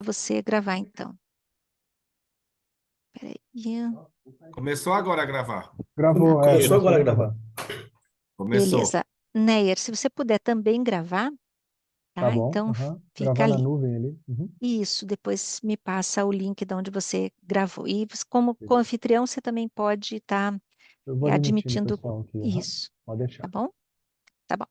você gravar, então. Peraí. Começou agora a gravar. Gravou, Começou agora a a gravar. Começou. Beleza. Neyer, se você puder também gravar, Tá tá? bom, Então, aham. fica Gravar na ali. nuvem ali. Uhum. Isso, depois me passa o link de onde você gravou. E como co-anfitrião, você também pode estar Eu vou admitindo o admitindo pessoal aqui, aham. isso, Pode tá deixar. bom? Tá bom.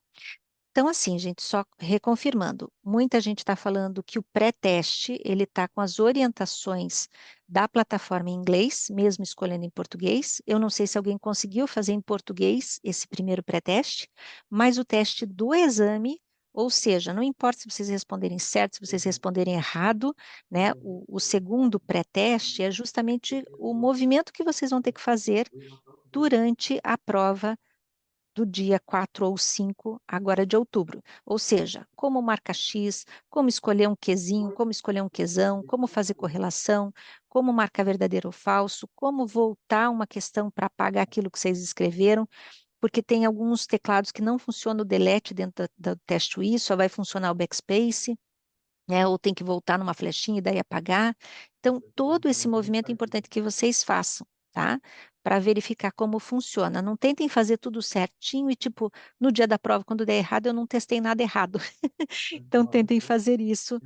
Então, assim, gente, só reconfirmando, muita gente está falando que o pré-teste, ele está com as orientações da plataforma em inglês, mesmo escolhendo em português. Eu não sei se alguém conseguiu fazer em português esse primeiro pré-teste, mas o teste do exame, ou seja, não importa se vocês responderem certo, se vocês responderem errado, né? O segundo pré-teste é justamente o movimento que vocês vão ter que fazer durante a prova do dia 4 ou 5, agora de outubro. Ou seja, como marcar X, como escolher um Qzinho, como escolher um Qzão, como fazer correlação, como marcar verdadeiro ou falso, como voltar uma questão para apagar aquilo que vocês escreveram, porque tem alguns teclados que não funciona o delete dentro do teste UI, só vai funcionar o backspace, né? Ou tem que voltar numa flechinha e daí apagar. Então, todo esse movimento é importante que vocês façam, tá? Para verificar como funciona. Não tentem fazer tudo certinho e, tipo, no dia da prova, quando der errado, eu não testei nada errado. Então, tentem fazer isso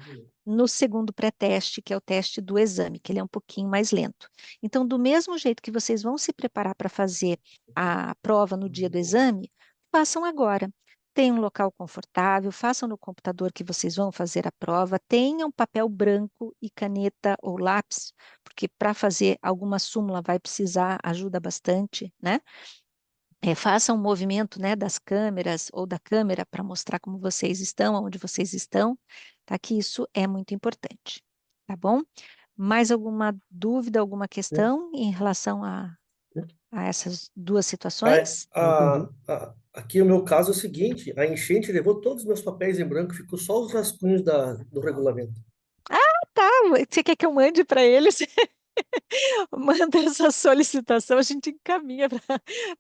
no segundo pré-teste, que é o teste do exame, que ele é um pouquinho mais lento. Então, do mesmo jeito que vocês vão se preparar para fazer a prova no dia do exame, façam agora. Tenham um local confortável, façam no computador que vocês vão fazer a prova, tenham papel branco e caneta ou lápis, porque para fazer alguma súmula vai precisar, ajuda bastante, né? Façam um movimento, né, das câmeras ou da câmera para mostrar como vocês estão, onde vocês estão, tá? Que isso é muito importante, tá bom? Mais alguma dúvida, alguma questão em relação a essas duas situações? Entendi. Aqui o meu caso é o seguinte, a enchente levou todos os meus papéis em branco, ficou só os rascunhos do regulamento. Tá, você quer que eu mande para eles? Manda essa solicitação, a gente encaminha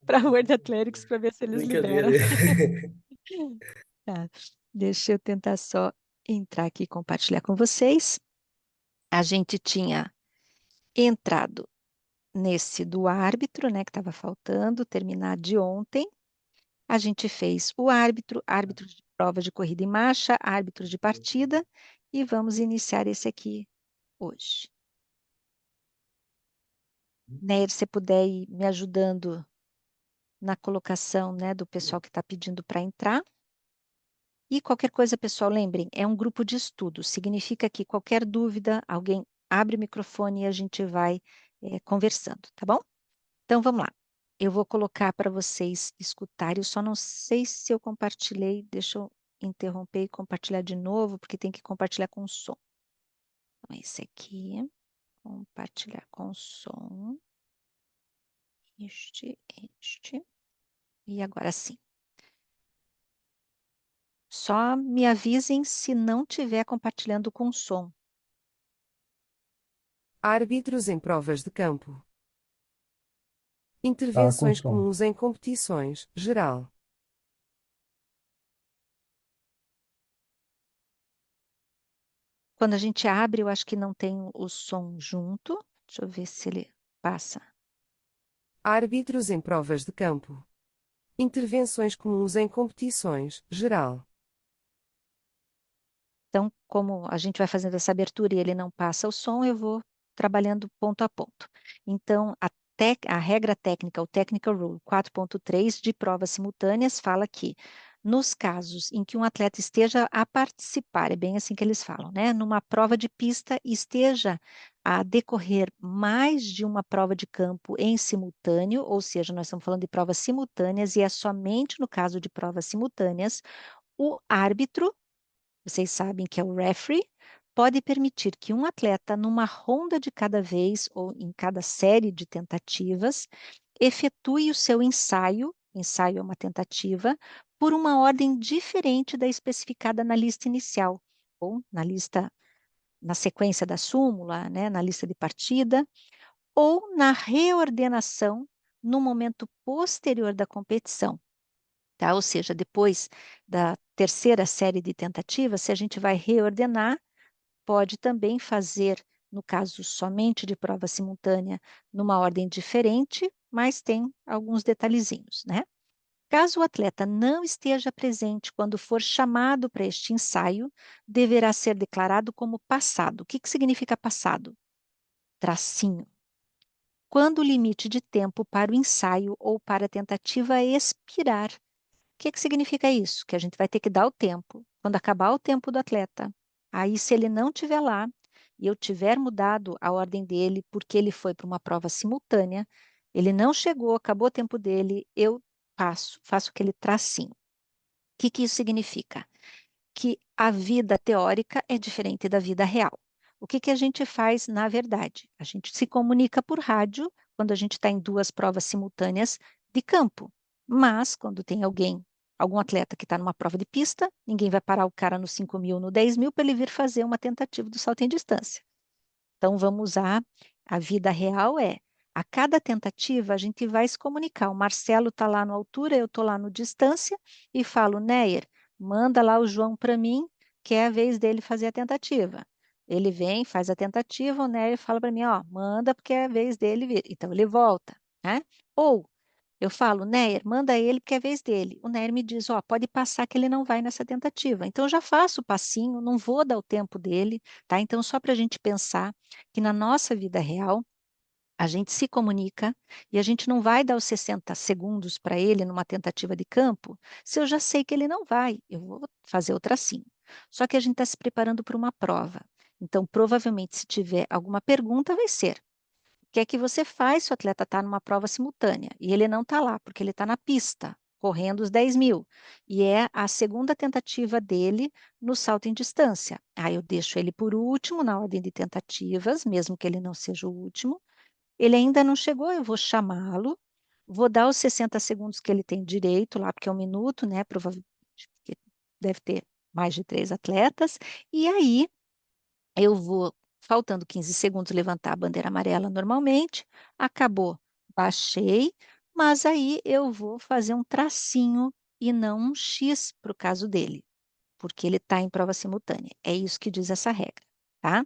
para a Word Athletics para ver se eles Brincadeira. liberam. Tá. Deixa eu tentar só entrar aqui e compartilhar com vocês. A gente tinha entrado nesse do árbitro, né, que estava faltando, terminar de ontem. A gente fez o árbitro, árbitro de prova de corrida em marcha, árbitro de partida, e vamos iniciar esse aqui hoje. Neir, se você puder ir me ajudando na colocação, né, do pessoal que está pedindo para entrar. E qualquer coisa, pessoal, lembrem, é um grupo de estudo. Significa que qualquer dúvida, alguém abre o microfone e a gente vai conversando, tá bom? Então, vamos lá. Eu vou colocar para vocês escutarem. Eu só não sei se eu compartilhei. Deixa eu interromper e compartilhar de novo, porque tem que compartilhar com som. Então, esse aqui, compartilhar com som. Este. E agora sim. Só me avisem se não estiver compartilhando com som. Árbitros em provas de campo. Tá com Intervenções som. comuns em competições, geral. Quando a gente abre, eu acho que não tem o som junto. Deixa eu ver se ele passa. Árbitros em provas de campo. Intervenções comuns em competições, geral. Então, como a gente vai fazendo essa abertura e ele não passa o som, eu vou trabalhando ponto a ponto. Então, a regra técnica, o Technical Rule 4.3 de provas simultâneas, fala que nos casos em que um atleta esteja a participar, é bem assim que eles falam, né? Numa prova de pista, esteja a decorrer mais de uma prova de campo em simultâneo, ou seja, nós estamos falando de provas simultâneas, e é somente no caso de provas simultâneas, o árbitro, vocês sabem que é o referee, pode permitir que um atleta, numa ronda de cada vez ou em cada série de tentativas, efetue o seu ensaio é uma tentativa, por uma ordem diferente da especificada na lista inicial, ou na sequência da súmula, né, na lista de partida, ou na reordenação no momento posterior da competição. Tá? Ou seja, depois da terceira série de tentativas, se a gente vai reordenar, pode também fazer, no caso somente de prova simultânea, numa ordem diferente, mas tem alguns detalhezinhos, né? Caso o atleta não esteja presente quando for chamado para este ensaio, deverá ser declarado como passado. O que significa passado? Tracinho. Quando o limite de tempo para o ensaio ou para a tentativa expirar. O que significa isso? Que a gente vai ter que dar o tempo. Quando acabar o tempo do atleta, aí se ele não estiver lá e eu tiver mudado a ordem dele porque ele foi para uma prova simultânea, ele não chegou, acabou o tempo dele, eu faço aquele tracinho. O que isso significa? Que a vida teórica é diferente da vida real. O que a gente faz na verdade? A gente se comunica por rádio quando a gente está em duas provas simultâneas de campo. Mas quando tem algum atleta que está numa prova de pista, ninguém vai parar o cara no 5.000, no 10.000 para ele vir fazer uma tentativa do salto em distância. Então vamos usar a vida real a cada tentativa a gente vai se comunicar. O Marcelo está lá no altura, eu estou lá no distância e falo, Neyer, manda lá o João para mim, que é a vez dele fazer a tentativa. Ele vem, faz a tentativa, o Neyer fala para mim, ó, manda porque é a vez dele vir. Então ele volta, né? Ou eu falo, Neyer, manda ele porque é a vez dele. O Neyer me diz, ó, pode passar que ele não vai nessa tentativa. Então eu já faço o passinho, não vou dar o tempo dele, tá? Então só para a gente pensar que na nossa vida real a gente se comunica e a gente não vai dar os 60 segundos para ele numa tentativa de campo, se eu já sei que ele não vai, eu vou fazer o tracinho. Só que a gente está se preparando para uma prova. Então, provavelmente, se tiver alguma pergunta, vai ser: o que é que você faz se o atleta está numa prova simultânea e ele não está lá, porque ele está na pista, correndo os 10.000, e é a segunda tentativa dele no salto em distância. Aí eu deixo ele por último na ordem de tentativas, mesmo que ele não seja o último. Ele ainda não chegou, eu vou chamá-lo, vou dar os 60 segundos que ele tem direito lá, porque é 1 minuto, né? Provavelmente, porque deve ter mais de 3 atletas, e aí eu vou, faltando 15 segundos, levantar a bandeira amarela normalmente, acabou, baixei, mas aí eu vou fazer um tracinho e não um X para o caso dele, porque ele está em prova simultânea. É isso que diz essa regra, tá?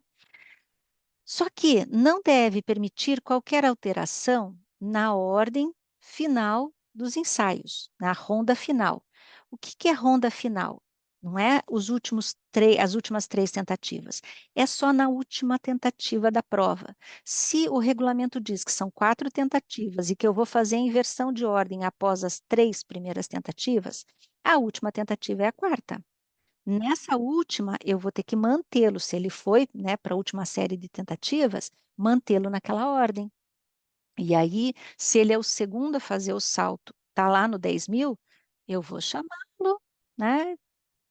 Só que não deve permitir qualquer alteração na ordem final dos ensaios, na ronda final. O que é ronda final? Não é as últimas 3 tentativas, é só na última tentativa da prova. Se o regulamento diz que são 4 tentativas e que eu vou fazer a inversão de ordem após as 3 primeiras tentativas, a última tentativa é a quarta. Nessa última, eu vou ter que mantê-lo, se ele foi, né, para a última série de tentativas, mantê-lo naquela ordem. E aí, se ele é o segundo a fazer o salto, está lá no 10.000, eu vou chamá-lo, né?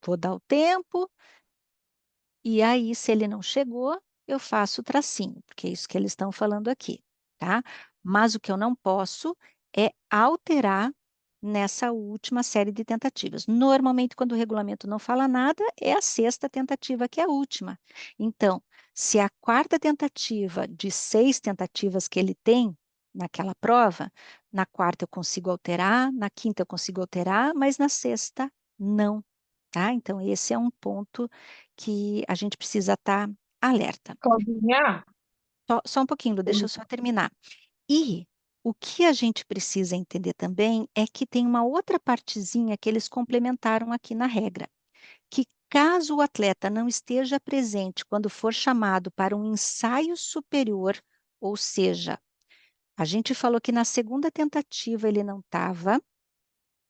Vou dar o tempo, e aí, se ele não chegou, eu faço o tracinho, porque é isso que eles estão falando aqui, tá? Mas o que eu não posso é alterar nessa última série de tentativas. Normalmente, quando o regulamento não fala nada, é a sexta tentativa que é a última. Então, se a quarta tentativa de 6 tentativas que ele tem naquela prova, na quarta eu consigo alterar, na quinta eu consigo alterar, mas na sexta não, tá? Então, esse é um ponto que a gente precisa estar alerta. Claudinha, Só um pouquinho, Lu, deixa eu só terminar. E o que a gente precisa entender também é que tem uma outra partezinha que eles complementaram aqui na regra, que caso o atleta não esteja presente quando for chamado para um ensaio superior, ou seja, a gente falou que na segunda tentativa ele não estava,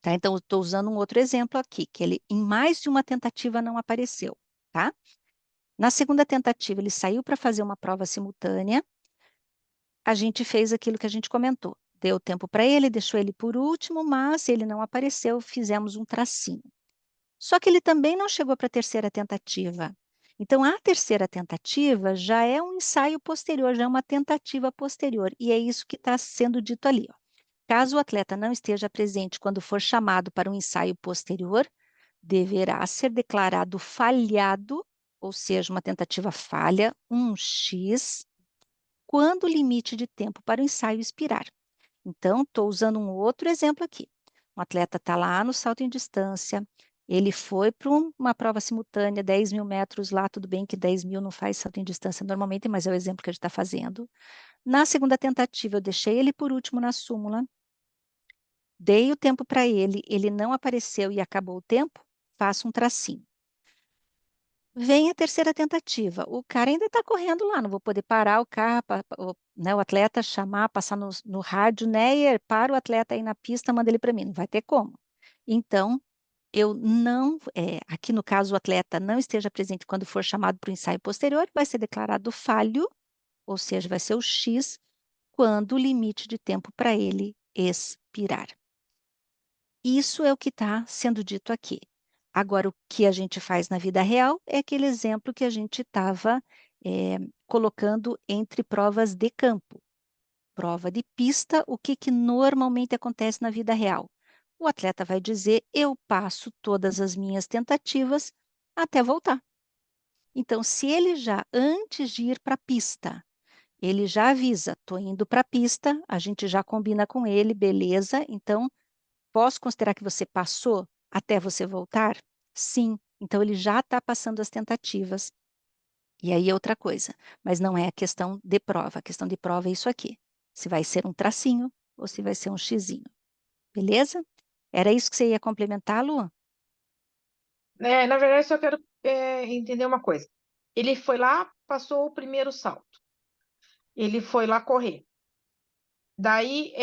tá? Então, eu estou usando um outro exemplo aqui, que ele em mais de uma tentativa não apareceu, tá? Na segunda tentativa, ele saiu para fazer uma prova simultânea, a gente fez aquilo que a gente comentou. Deu tempo para ele, deixou ele por último, mas ele não apareceu, fizemos um tracinho. Só que ele também não chegou para a terceira tentativa. Então, a terceira tentativa já é um ensaio posterior, já é uma tentativa posterior, e é isso que está sendo dito ali, ó. Caso o atleta não esteja presente quando for chamado para um ensaio posterior, deverá ser declarado falhado, ou seja, uma tentativa falha, um X, quando o limite de tempo para o ensaio expirar. Então, estou usando um outro exemplo aqui. Um atleta está lá no salto em distância, Ele foi para uma prova simultânea, 10 mil metros lá, tudo bem que 10 mil não faz salto em distância normalmente, mas é o exemplo que a gente está fazendo. Na segunda tentativa, eu deixei ele por último na súmula, dei o tempo para ele não apareceu e acabou o tempo, faço um tracinho. Vem a terceira tentativa, o cara ainda está correndo lá, não vou poder parar o carro, né, o atleta chamar, passar no rádio, Neyer, para o atleta aí na pista, manda ele para mim, não vai ter como. Então, eu não, aqui no caso o atleta não esteja presente quando for chamado para o ensaio posterior, vai ser declarado falho, ou seja, vai ser o X, quando o limite de tempo para ele expirar. Isso é o que está sendo dito aqui. Agora, o que a gente faz na vida real é aquele exemplo que a gente estava colocando entre provas de campo. Prova de pista, o que normalmente acontece na vida real? O atleta vai dizer, eu passo todas as minhas tentativas até voltar. Então, se ele já, antes de ir para a pista, ele já avisa, estou indo para a pista, a gente já combina com ele, beleza, então posso considerar que você passou até você voltar? Sim. Então, ele já está passando as tentativas. E aí é outra coisa, mas não é a questão de prova. A questão de prova é isso aqui. Se vai ser um tracinho ou se vai ser um xizinho. Beleza? Era isso que você ia complementar, Lu? Na verdade, só quero entender uma coisa. Ele foi lá, passou o primeiro salto. Ele foi lá correr. Daí,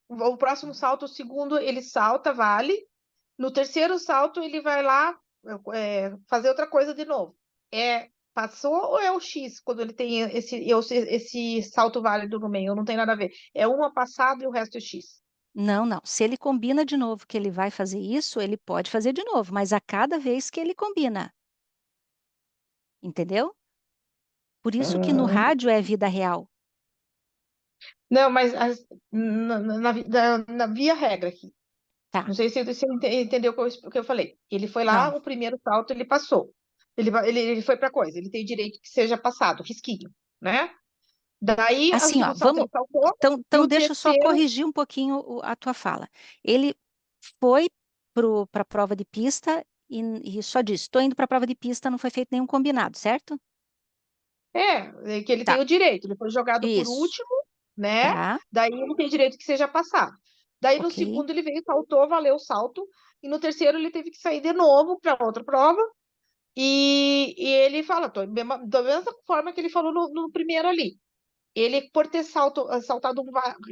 o próximo salto, o segundo, ele salta, vale. No terceiro salto, ele vai lá fazer outra coisa de novo. Passou ou é o X, quando ele tem esse salto válido no meio? Não tem nada a ver. É uma passada e o resto é X. Não, não. Se ele combina de novo que ele vai fazer isso, ele pode fazer de novo, mas a cada vez que ele combina. Entendeu? Por isso que no rádio é vida real. Não, mas na via regra aqui. Tá. Não sei se você entendeu o que eu falei. Ele foi lá, Não. o primeiro salto ele passou. Ele foi para coisa, ele tem direito que seja passado, risquinho, né? Daí, o Assim, ó, segundo salto vamos. ele saltou, e Então o deixa eu só terceiro, corrigir um pouquinho a tua fala. Ele foi para a prova de pista e só disse: estou indo para a prova de pista, não foi feito nenhum combinado, certo? que ele Tá. tem o direito, ele foi jogado por Isso. último, né? Tá. Daí ele tem direito que seja passado. Daí no Ok. segundo ele veio, saltou, valeu o salto, e no terceiro ele teve que sair de novo para outra prova, e ele fala, da mesma forma que ele falou no primeiro ali. Ele, por ter saltado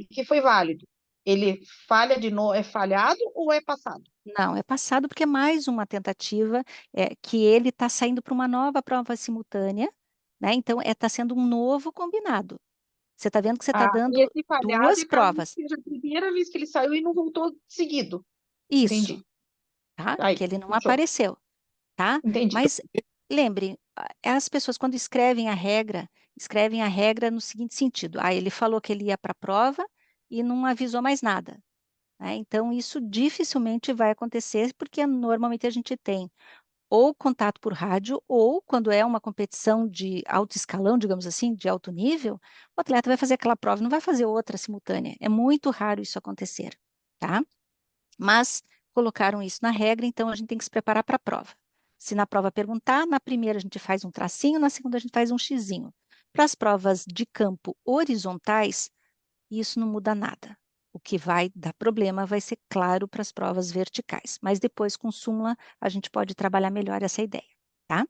que foi válido, ele falha de novo, é falhado ou é passado? Não, é passado porque é mais uma tentativa que ele está saindo para uma nova prova simultânea, né? Então, está sendo um novo combinado. Você está vendo que você está E dando esse falhado duas é caso provas. seja a primeira vez que ele saiu e não voltou seguido. Isso, Entendi. tá? Que Aí, ele não fechou. apareceu, tá? Entendi. Mas lembre, as pessoas quando escrevem a regra no seguinte sentido: ele falou que ele ia para a prova e não avisou mais nada, né? Então, isso dificilmente vai acontecer, porque normalmente a gente tem ou contato por rádio, ou quando é uma competição de alto escalão, digamos assim, de alto nível, o atleta vai fazer aquela prova, não vai fazer outra simultânea. É muito raro isso acontecer, tá? Mas colocaram isso na regra, então a gente tem que se preparar para a prova. Se na prova perguntar, na primeira a gente faz um tracinho, na segunda a gente faz um xizinho. Para as provas de campo horizontais, isso não muda nada. O que vai dar problema vai ser claro para as provas verticais, mas depois com súmula a gente pode trabalhar melhor essa ideia, tá?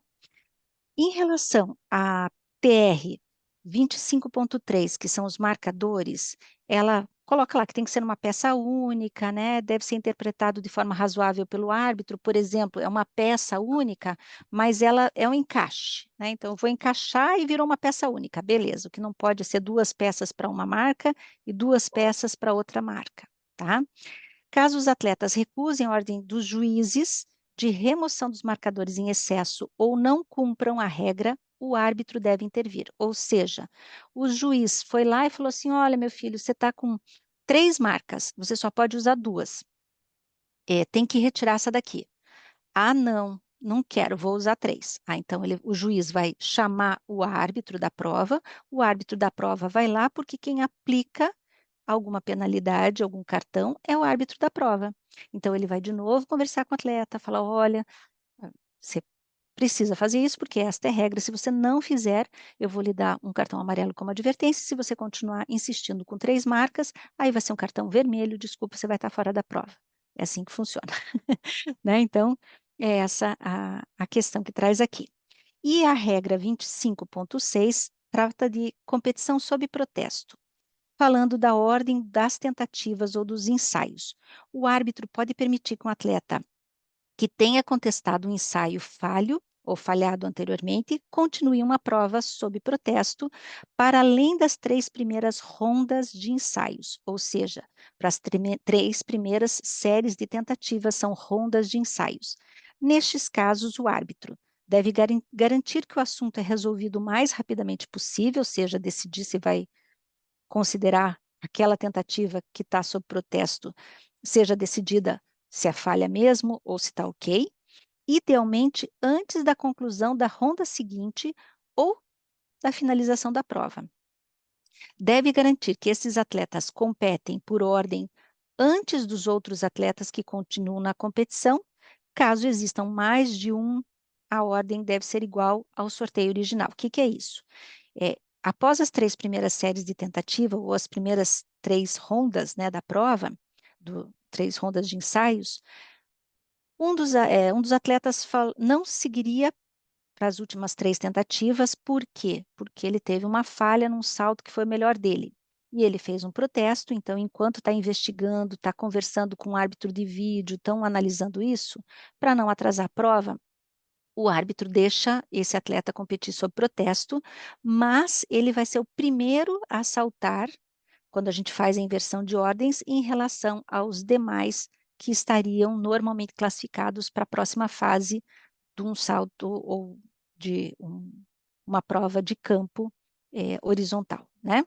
Em relação a TR 25.3, que são os marcadores, ela coloca lá que tem que ser uma peça única, né? Deve ser interpretado de forma razoável pelo árbitro. Por exemplo, é uma peça única, mas ela é um encaixe, né? Então, eu vou encaixar e virou uma peça única. Beleza, o que não pode ser duas peças para uma marca e duas peças para outra marca, tá? Caso os atletas recusem a ordem dos juízes de remoção dos marcadores em excesso ou não cumpram a regra, o árbitro deve intervir. Ou seja, o juiz foi lá e falou assim: olha, meu filho, você está com 3 marcas, você só pode usar 2. Tem que retirar essa daqui. Ah, não, não quero, vou usar 3. Então o juiz vai chamar o árbitro da prova vai lá porque quem aplica alguma penalidade, algum cartão, é o árbitro da prova. Então, ele vai de novo conversar com o atleta, falar, olha, você precisa fazer isso porque esta é a regra. Se você não fizer, eu vou lhe dar um cartão amarelo como advertência. Se você continuar insistindo com 3 marcas, aí vai ser um cartão vermelho, desculpa, você vai estar fora da prova. É assim que funciona. Né? Então, é essa a questão que traz aqui. E a regra 25.6 trata de competição sob protesto, falando da ordem das tentativas ou dos ensaios. O árbitro pode permitir que um atleta que tenha contestado um ensaio falho ou falhado anteriormente, continue uma prova sob protesto para além das 3 primeiras rondas de ensaios, ou seja, para as 3 primeiras séries de tentativas são rondas de ensaios. Nestes casos, o árbitro deve garantir que o assunto é resolvido o mais rapidamente possível, ou seja, decidir se vai considerar aquela tentativa que está sob protesto seja decidida se é falha mesmo ou se está ok, idealmente antes da conclusão da ronda seguinte ou da finalização da prova. Deve garantir que esses atletas competem por ordem antes dos outros atletas que continuam na competição. Caso existam mais de um, a ordem deve ser igual ao sorteio original. O que é isso? Após as 3 primeiras séries de tentativa, ou as primeiras 3 rondas, né, da prova, 3 rondas de ensaios, um dos atletas não seguiria para as últimas 3 tentativas. Por quê? Porque ele teve uma falha num salto que foi o melhor dele. E ele fez um protesto, então, enquanto está investigando, está conversando com o árbitro de vídeo, estão analisando isso, para não atrasar a prova, o árbitro deixa esse atleta competir sob protesto, mas ele vai ser o primeiro a saltar quando a gente faz a inversão de ordens em relação aos demais que estariam normalmente classificados para a próxima fase de um salto ou de uma prova de campo horizontal, né?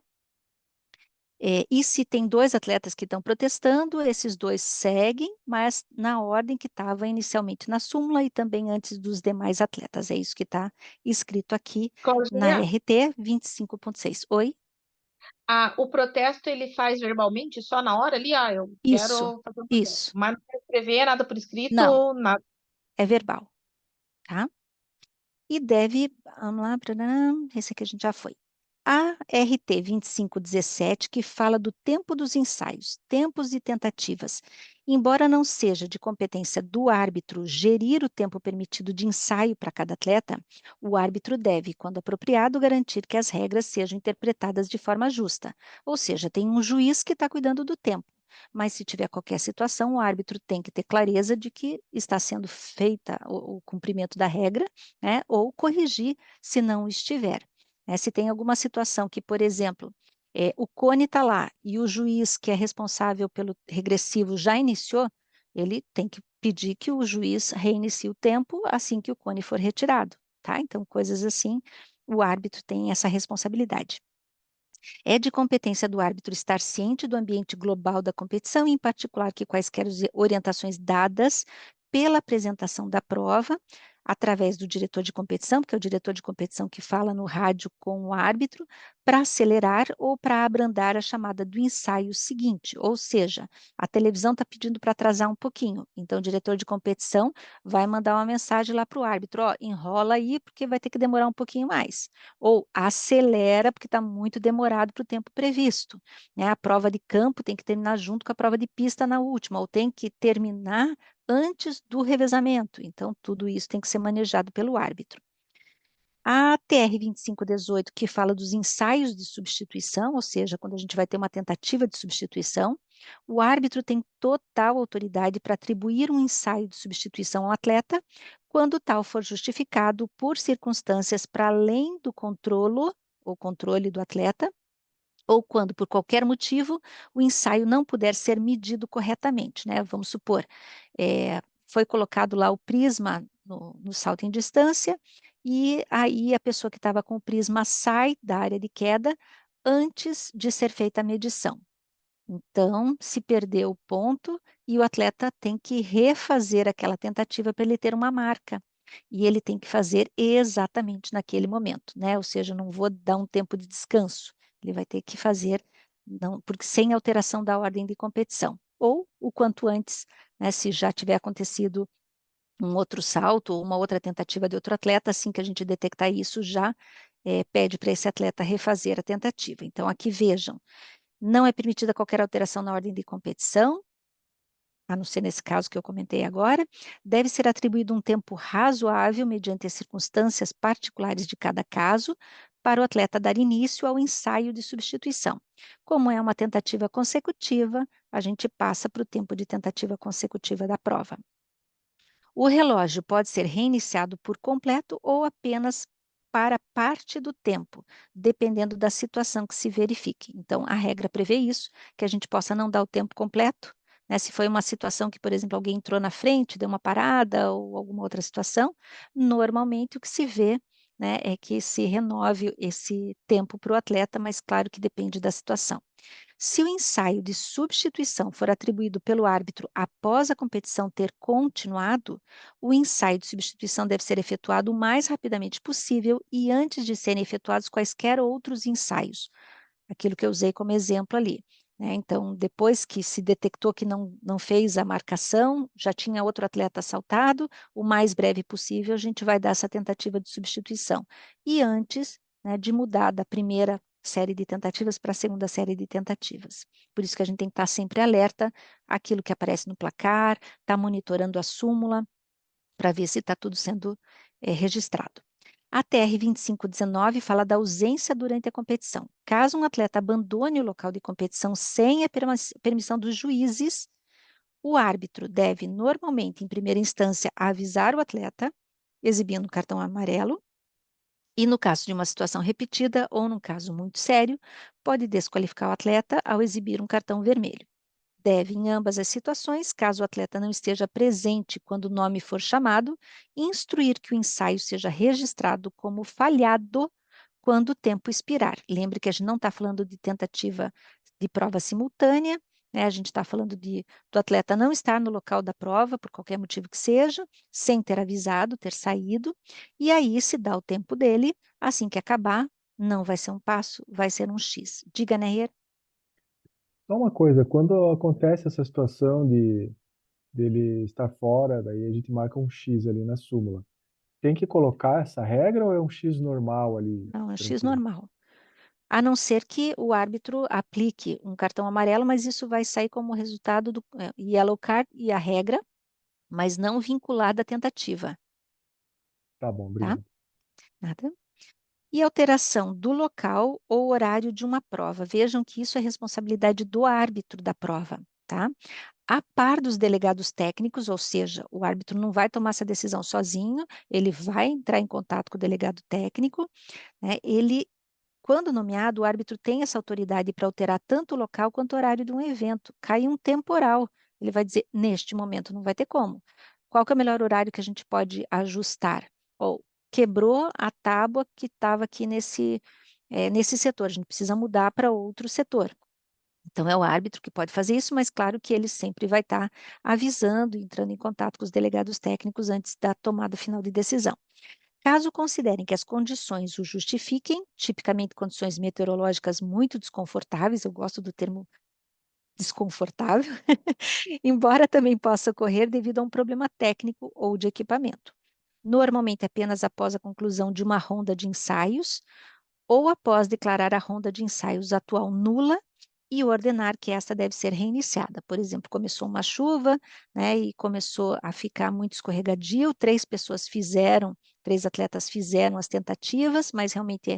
E se tem 2 atletas que estão protestando, esses 2 seguem, mas na ordem que estava inicialmente na súmula e também antes dos demais atletas. É isso que está escrito aqui na Claudinha, RT 25.6. Oi? o protesto ele faz verbalmente só na hora ali? Eu Isso, quero fazer um protesto. isso. Mas não quero escrever nada por Não, escrito, nada. é verbal, tá? E deve, vamos lá, esse aqui a gente já foi. A RT 2517, que fala do tempo dos ensaios, tempos e tentativas. Embora não seja de competência do árbitro gerir o tempo permitido de ensaio para cada atleta, o árbitro deve, quando apropriado, garantir que as regras sejam interpretadas de forma justa. Ou seja, tem um juiz que está cuidando do tempo. Mas se tiver qualquer situação, o árbitro tem que ter clareza de que está sendo feita o cumprimento da regra, né, ou corrigir se não estiver. Se tem alguma situação que, por exemplo, o cone está lá e o juiz que é responsável pelo regressivo já iniciou, ele tem que pedir que o juiz reinicie o tempo assim que o cone for retirado, tá? Então, coisas assim, o árbitro tem essa responsabilidade. É de competência do árbitro estar ciente do ambiente global da competição, em particular que quaisquer orientações dadas pela apresentação da prova, através do diretor de competição, porque é o diretor de competição que fala no rádio com o árbitro, para acelerar ou para abrandar a chamada do ensaio seguinte, ou seja, a televisão está pedindo para atrasar um pouquinho, então o diretor de competição vai mandar uma mensagem lá para o árbitro, enrola aí porque vai ter que demorar um pouquinho mais, ou acelera porque está muito demorado para o tempo previsto, né? A prova de campo tem que terminar junto com a prova de pista na última, ou tem que terminar antes do revezamento. Então, tudo isso tem que ser manejado pelo árbitro. A TR 2518, que fala dos ensaios de substituição, ou seja, quando a gente vai ter uma tentativa de substituição, o árbitro tem total autoridade para atribuir um ensaio de substituição ao atleta, quando tal for justificado por circunstâncias para além do controle do atleta, ou quando, por qualquer motivo, o ensaio não puder ser medido corretamente, né? Vamos supor, foi colocado lá o prisma no salto em distância, e aí a pessoa que estava com o prisma sai da área de queda antes de ser feita a medição. Então, se perdeu o ponto e o atleta tem que refazer aquela tentativa para ele ter uma marca. E ele tem que fazer exatamente naquele momento, né? Ou seja, não vou dar um tempo de descanso. Ele vai ter que fazer não, porque sem alteração da ordem de competição. Ou o quanto antes, né, se já tiver acontecido um outro salto ou uma outra tentativa de outro atleta, assim que a gente detectar isso, já pede para esse atleta refazer a tentativa. Então, aqui vejam, não é permitida qualquer alteração na ordem de competição, a não ser nesse caso que eu comentei agora, deve ser atribuído um tempo razoável mediante as circunstâncias particulares de cada caso para o atleta dar início ao ensaio de substituição. Como é uma tentativa consecutiva, a gente passa para o tempo de tentativa consecutiva da prova. O relógio pode ser reiniciado por completo ou apenas para parte do tempo, dependendo da situação que se verifique. Então, a regra prevê isso, que a gente possa não dar o tempo completo, né? Se foi uma situação que, por exemplo, alguém entrou na frente, deu uma parada ou alguma outra situação, normalmente o que se vê, né, é que se renove esse tempo para o atleta, mas claro que depende da situação. Se o ensaio de substituição for atribuído pelo árbitro após a competição ter continuado, o ensaio de substituição deve ser efetuado o mais rapidamente possível e antes de serem efetuados quaisquer outros ensaios. Aquilo que eu usei como exemplo ali, né? Então, depois que se detectou que não fez a marcação, já tinha outro atleta saltado, o mais breve possível a gente vai dar essa tentativa de substituição. E antes, né, de mudar da primeira série de tentativas para a segunda série de tentativas. Por isso que a gente tem que estar sempre alerta àquilo que aparece no placar, estar monitorando a súmula para ver se está tudo sendo registrado. A TR 2519 fala da ausência durante a competição. Caso um atleta abandone o local de competição sem a permissão dos juízes, o árbitro deve normalmente, em primeira instância, avisar o atleta, exibindo um cartão amarelo, e no caso de uma situação repetida ou num caso muito sério, pode desqualificar o atleta ao exibir um cartão vermelho. Deve, em ambas as situações, caso o atleta não esteja presente quando o nome for chamado, instruir que o ensaio seja registrado como falhado quando o tempo expirar. Lembre que a gente não está falando de tentativa de prova simultânea, né? A gente está falando do atleta não estar no local da prova, por qualquer motivo que seja, sem ter avisado, ter saído, e aí se dá o tempo dele, assim que acabar, não vai ser um passo, vai ser um X. Diga, Neyer. Só uma coisa, quando acontece essa situação dele estar fora, daí a gente marca um X ali na súmula. Tem que colocar essa regra ou é um X normal ali, Não, é um X tranquilo? normal. A não ser que o árbitro aplique um cartão amarelo, mas isso vai sair como resultado do yellow card e a regra, mas não vinculada à tentativa, Tá bom, tá? obrigado. Nada. E alteração do local ou horário de uma prova. Vejam que isso é responsabilidade do árbitro da prova, tá? A par dos delegados técnicos, ou seja, o árbitro não vai tomar essa decisão sozinho, ele vai entrar em contato com o delegado técnico, né? Quando nomeado, o árbitro tem essa autoridade para alterar tanto o local quanto o horário de um evento. Cai um temporal. Ele vai dizer, neste momento não vai ter como. Qual que é o melhor horário que a gente pode ajustar? Ou quebrou a tábua que estava aqui nesse setor, a gente precisa mudar para outro setor. Então, é o árbitro que pode fazer isso, mas claro que ele sempre vai estar avisando, entrando em contato com os delegados técnicos antes da tomada final de decisão. Caso considerem que as condições o justifiquem, tipicamente condições meteorológicas muito desconfortáveis, eu gosto do termo desconfortável, embora também possa ocorrer devido a um problema técnico ou de equipamento. Normalmente apenas após a conclusão de uma ronda de ensaios ou após declarar a ronda de ensaios atual nula e ordenar que essa deve ser reiniciada. Por exemplo, começou uma chuva, né, e começou a ficar muito escorregadio, três atletas fizeram as tentativas, mas realmente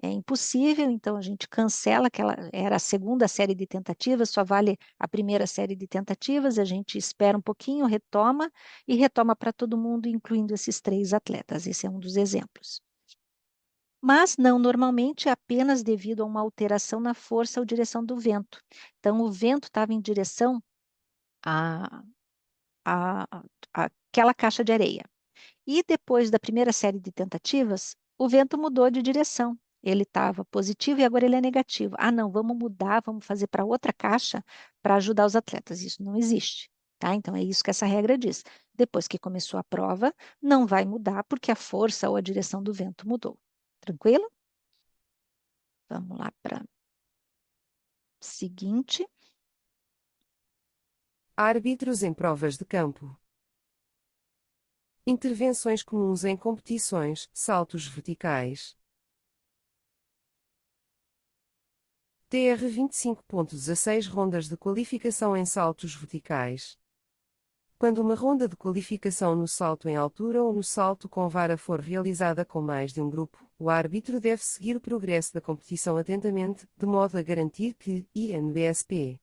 é impossível, então a gente cancela, aquela era a segunda série de tentativas, só vale a primeira série de tentativas, a gente espera um pouquinho, retoma, e retoma para todo mundo, incluindo esses três atletas. Esse é um dos exemplos. Mas não normalmente apenas devido a uma alteração na força ou direção do vento. Então, o vento estava em direção àquela caixa de areia. E depois da primeira série de tentativas, o vento mudou de direção. Ele estava positivo e agora ele é negativo. Ah, não, vamos mudar, vamos fazer para outra caixa para ajudar os atletas. Isso não existe, tá? Então, é isso que essa regra diz. Depois que começou a prova, não vai mudar porque a força ou a direção do vento mudou. Tranquilo? Vamos lá para Seguinte. Árbitros em provas de campo. Intervenções comuns em competições, saltos verticais. TR 25.16 Rondas de qualificação em saltos verticais. Quando uma ronda de qualificação no salto em altura ou no salto com vara for realizada com mais de um grupo, o árbitro deve seguir o progresso da competição atentamente, de modo a garantir que, INBSP,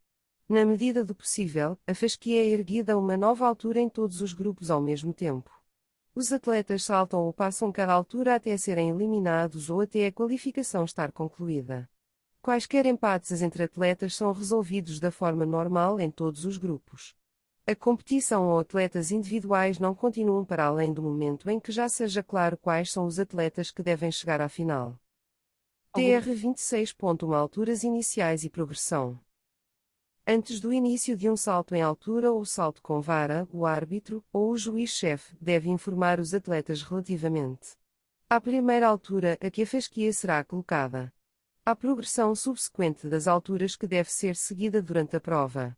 na medida do possível, a fasquia é erguida a uma nova altura em todos os grupos ao mesmo tempo. Os atletas saltam ou passam cada altura até serem eliminados ou até a qualificação estar concluída. Quaisquer empates entre atletas são resolvidos da forma normal em todos os grupos. A competição ou atletas individuais não continuam para além do momento em que já seja claro quais são os atletas que devem chegar à final. TR 26.1 Alturas iniciais e progressão. Antes do início de um salto em altura ou salto com vara, o árbitro, ou o juiz-chefe, deve informar os atletas relativamente à primeira altura a que a fasquia será colocada, à progressão subsequente das alturas que deve ser seguida durante a prova.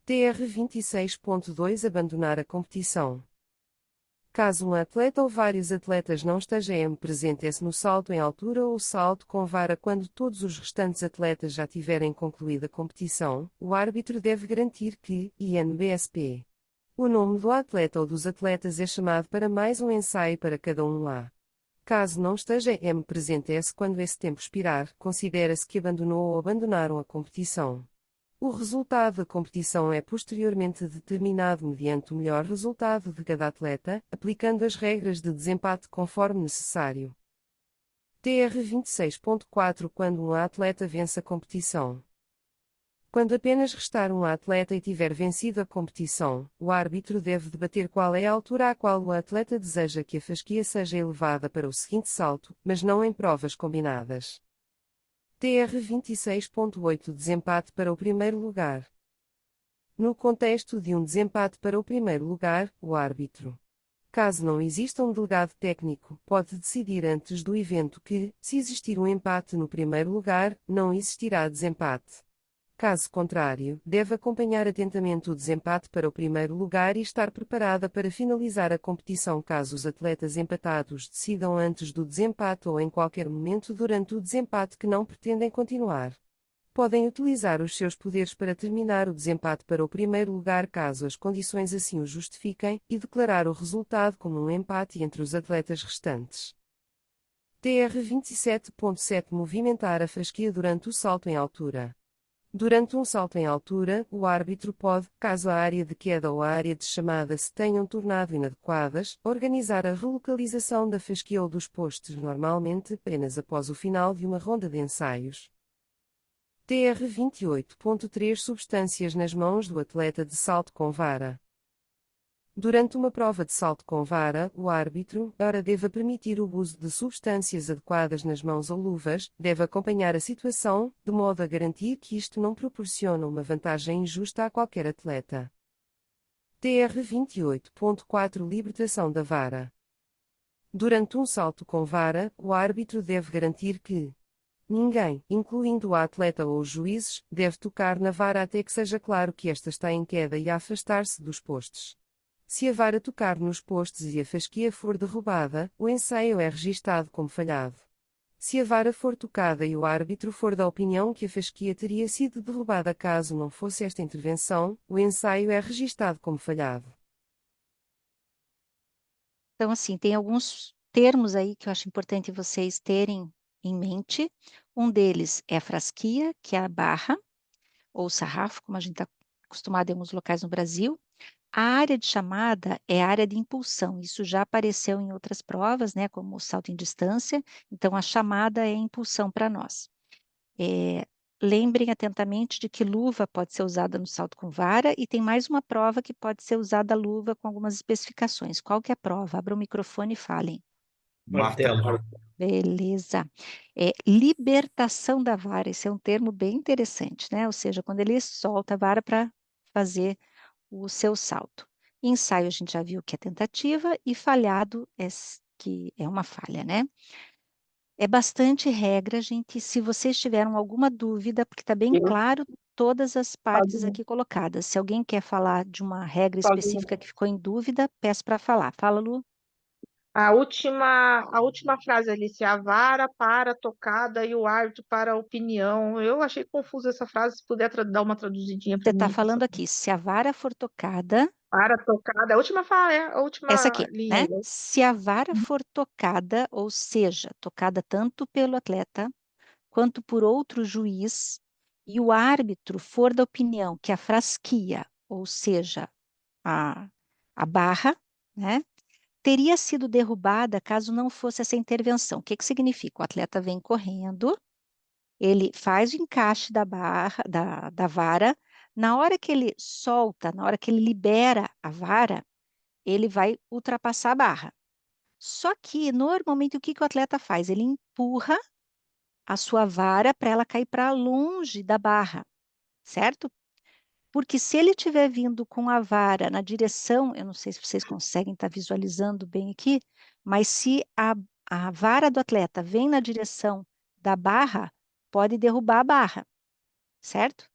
TR 26.2 Abandonar a competição. Caso um atleta ou vários atletas não estejam presentes no salto em altura ou salto com vara quando todos os restantes atletas já tiverem concluído a competição, o árbitro deve garantir que, INBSP, o nome do atleta ou dos atletas é chamado para mais um ensaio para cada um lá. Caso não esteja presente quando esse tempo expirar, considera-se que abandonou ou abandonaram a competição. O resultado da competição é posteriormente determinado mediante o melhor resultado de cada atleta, aplicando as regras de desempate conforme necessário. TR 26.4 Quando um atleta vence a competição. Quando apenas restar um atleta e tiver vencido a competição, o árbitro deve debater qual é a altura à qual o atleta deseja que a fasquia seja elevada para o seguinte salto, mas não em provas combinadas. TR 26.8 Desempate para o primeiro lugar. No contexto de um desempate para o primeiro lugar, o árbitro, caso não exista um delegado técnico, pode decidir antes do evento que, se existir um empate no primeiro lugar, não existirá desempate. Caso contrário, deve acompanhar atentamente o desempate para o primeiro lugar e estar preparada para finalizar a competição caso os atletas empatados decidam antes do desempate ou em qualquer momento durante o desempate que não pretendem continuar. Podem utilizar os seus poderes para terminar o desempate para o primeiro lugar caso as condições assim o justifiquem, e declarar o resultado como um empate entre os atletas restantes. TR 27.7 Movimentar a fasquia durante o salto em altura. Durante um salto em altura, o árbitro pode, caso a área de queda ou a área de chamada se tenham tornado inadequadas, organizar a relocalização da fasquia ou dos postes normalmente apenas após o final de uma ronda de ensaios. TR 28.3 Substâncias nas mãos do atleta de salto com vara. Durante uma prova de salto com vara, o árbitro, ora deve permitir o uso de substâncias adequadas nas mãos ou luvas, deve acompanhar a situação, de modo a garantir que isto não proporciona uma vantagem injusta a qualquer atleta. TR 28.4 Libertação da vara. Durante um salto com vara, o árbitro deve garantir que ninguém, incluindo o atleta ou os juízes, deve tocar na vara até que seja claro que esta está em queda e a afastar-se dos postes. Se a vara tocar nos postes e a fasquia for derrubada, o ensaio é registado como falhado. Se a vara for tocada e o árbitro for da opinião que a fasquia teria sido derrubada caso não fosse esta intervenção, o ensaio é registado como falhado. Então, assim, tem alguns termos aí que eu acho importante vocês terem em mente. Um deles é a frasquia, que é a barra, ou sarrafo, como a gente está acostumado em alguns locais no Brasil. A área de chamada é a área de impulsão. Isso já apareceu em outras provas, né, como o salto em distância. Então, a chamada é impulsão para nós. Lembrem atentamente de que luva pode ser usada no salto com vara e tem mais uma prova que pode ser usada a luva com algumas especificações. Qual que é a prova? Abra o microfone e falem. Martelo. Beleza. Libertação da vara, esse é um termo bem interessante, né? Ou seja, quando ele solta a vara para fazer o seu salto. Ensaio a gente já viu que é tentativa e falhado que é uma falha, né? É bastante regra, gente. Se vocês tiveram alguma dúvida, porque está bem Eu claro todas as partes falo, aqui colocadas. Se alguém quer falar de uma regra falo. específica que ficou em dúvida, peço para falar. Fala, Lu. A última frase ali, se a vara para a tocada e o árbitro para a opinião. Eu achei confusa essa frase, se puder dar uma traduzidinha Você para está mim, por falando favor. aqui, se a vara for tocada, Para a tocada, a última fala, a essa última aqui, linha né? aí. Se a vara for tocada, ou seja, tocada tanto pelo atleta quanto por outro juiz, e o árbitro for da opinião que a frasquia, ou seja, a, a barra, né, teria sido derrubada caso não fosse essa intervenção. O que que significa? O atleta vem correndo, ele faz o encaixe da barra, da vara, na hora que ele solta, na hora que ele libera a vara, ele vai ultrapassar a barra. Só que, normalmente, o que que o atleta faz? Ele empurra a sua vara para ela cair para longe da barra, certo? Porque se ele estiver vindo com a vara na direção, eu não sei se vocês conseguem estar visualizando bem aqui, mas se a vara do atleta vem na direção da barra, pode derrubar a barra, certo?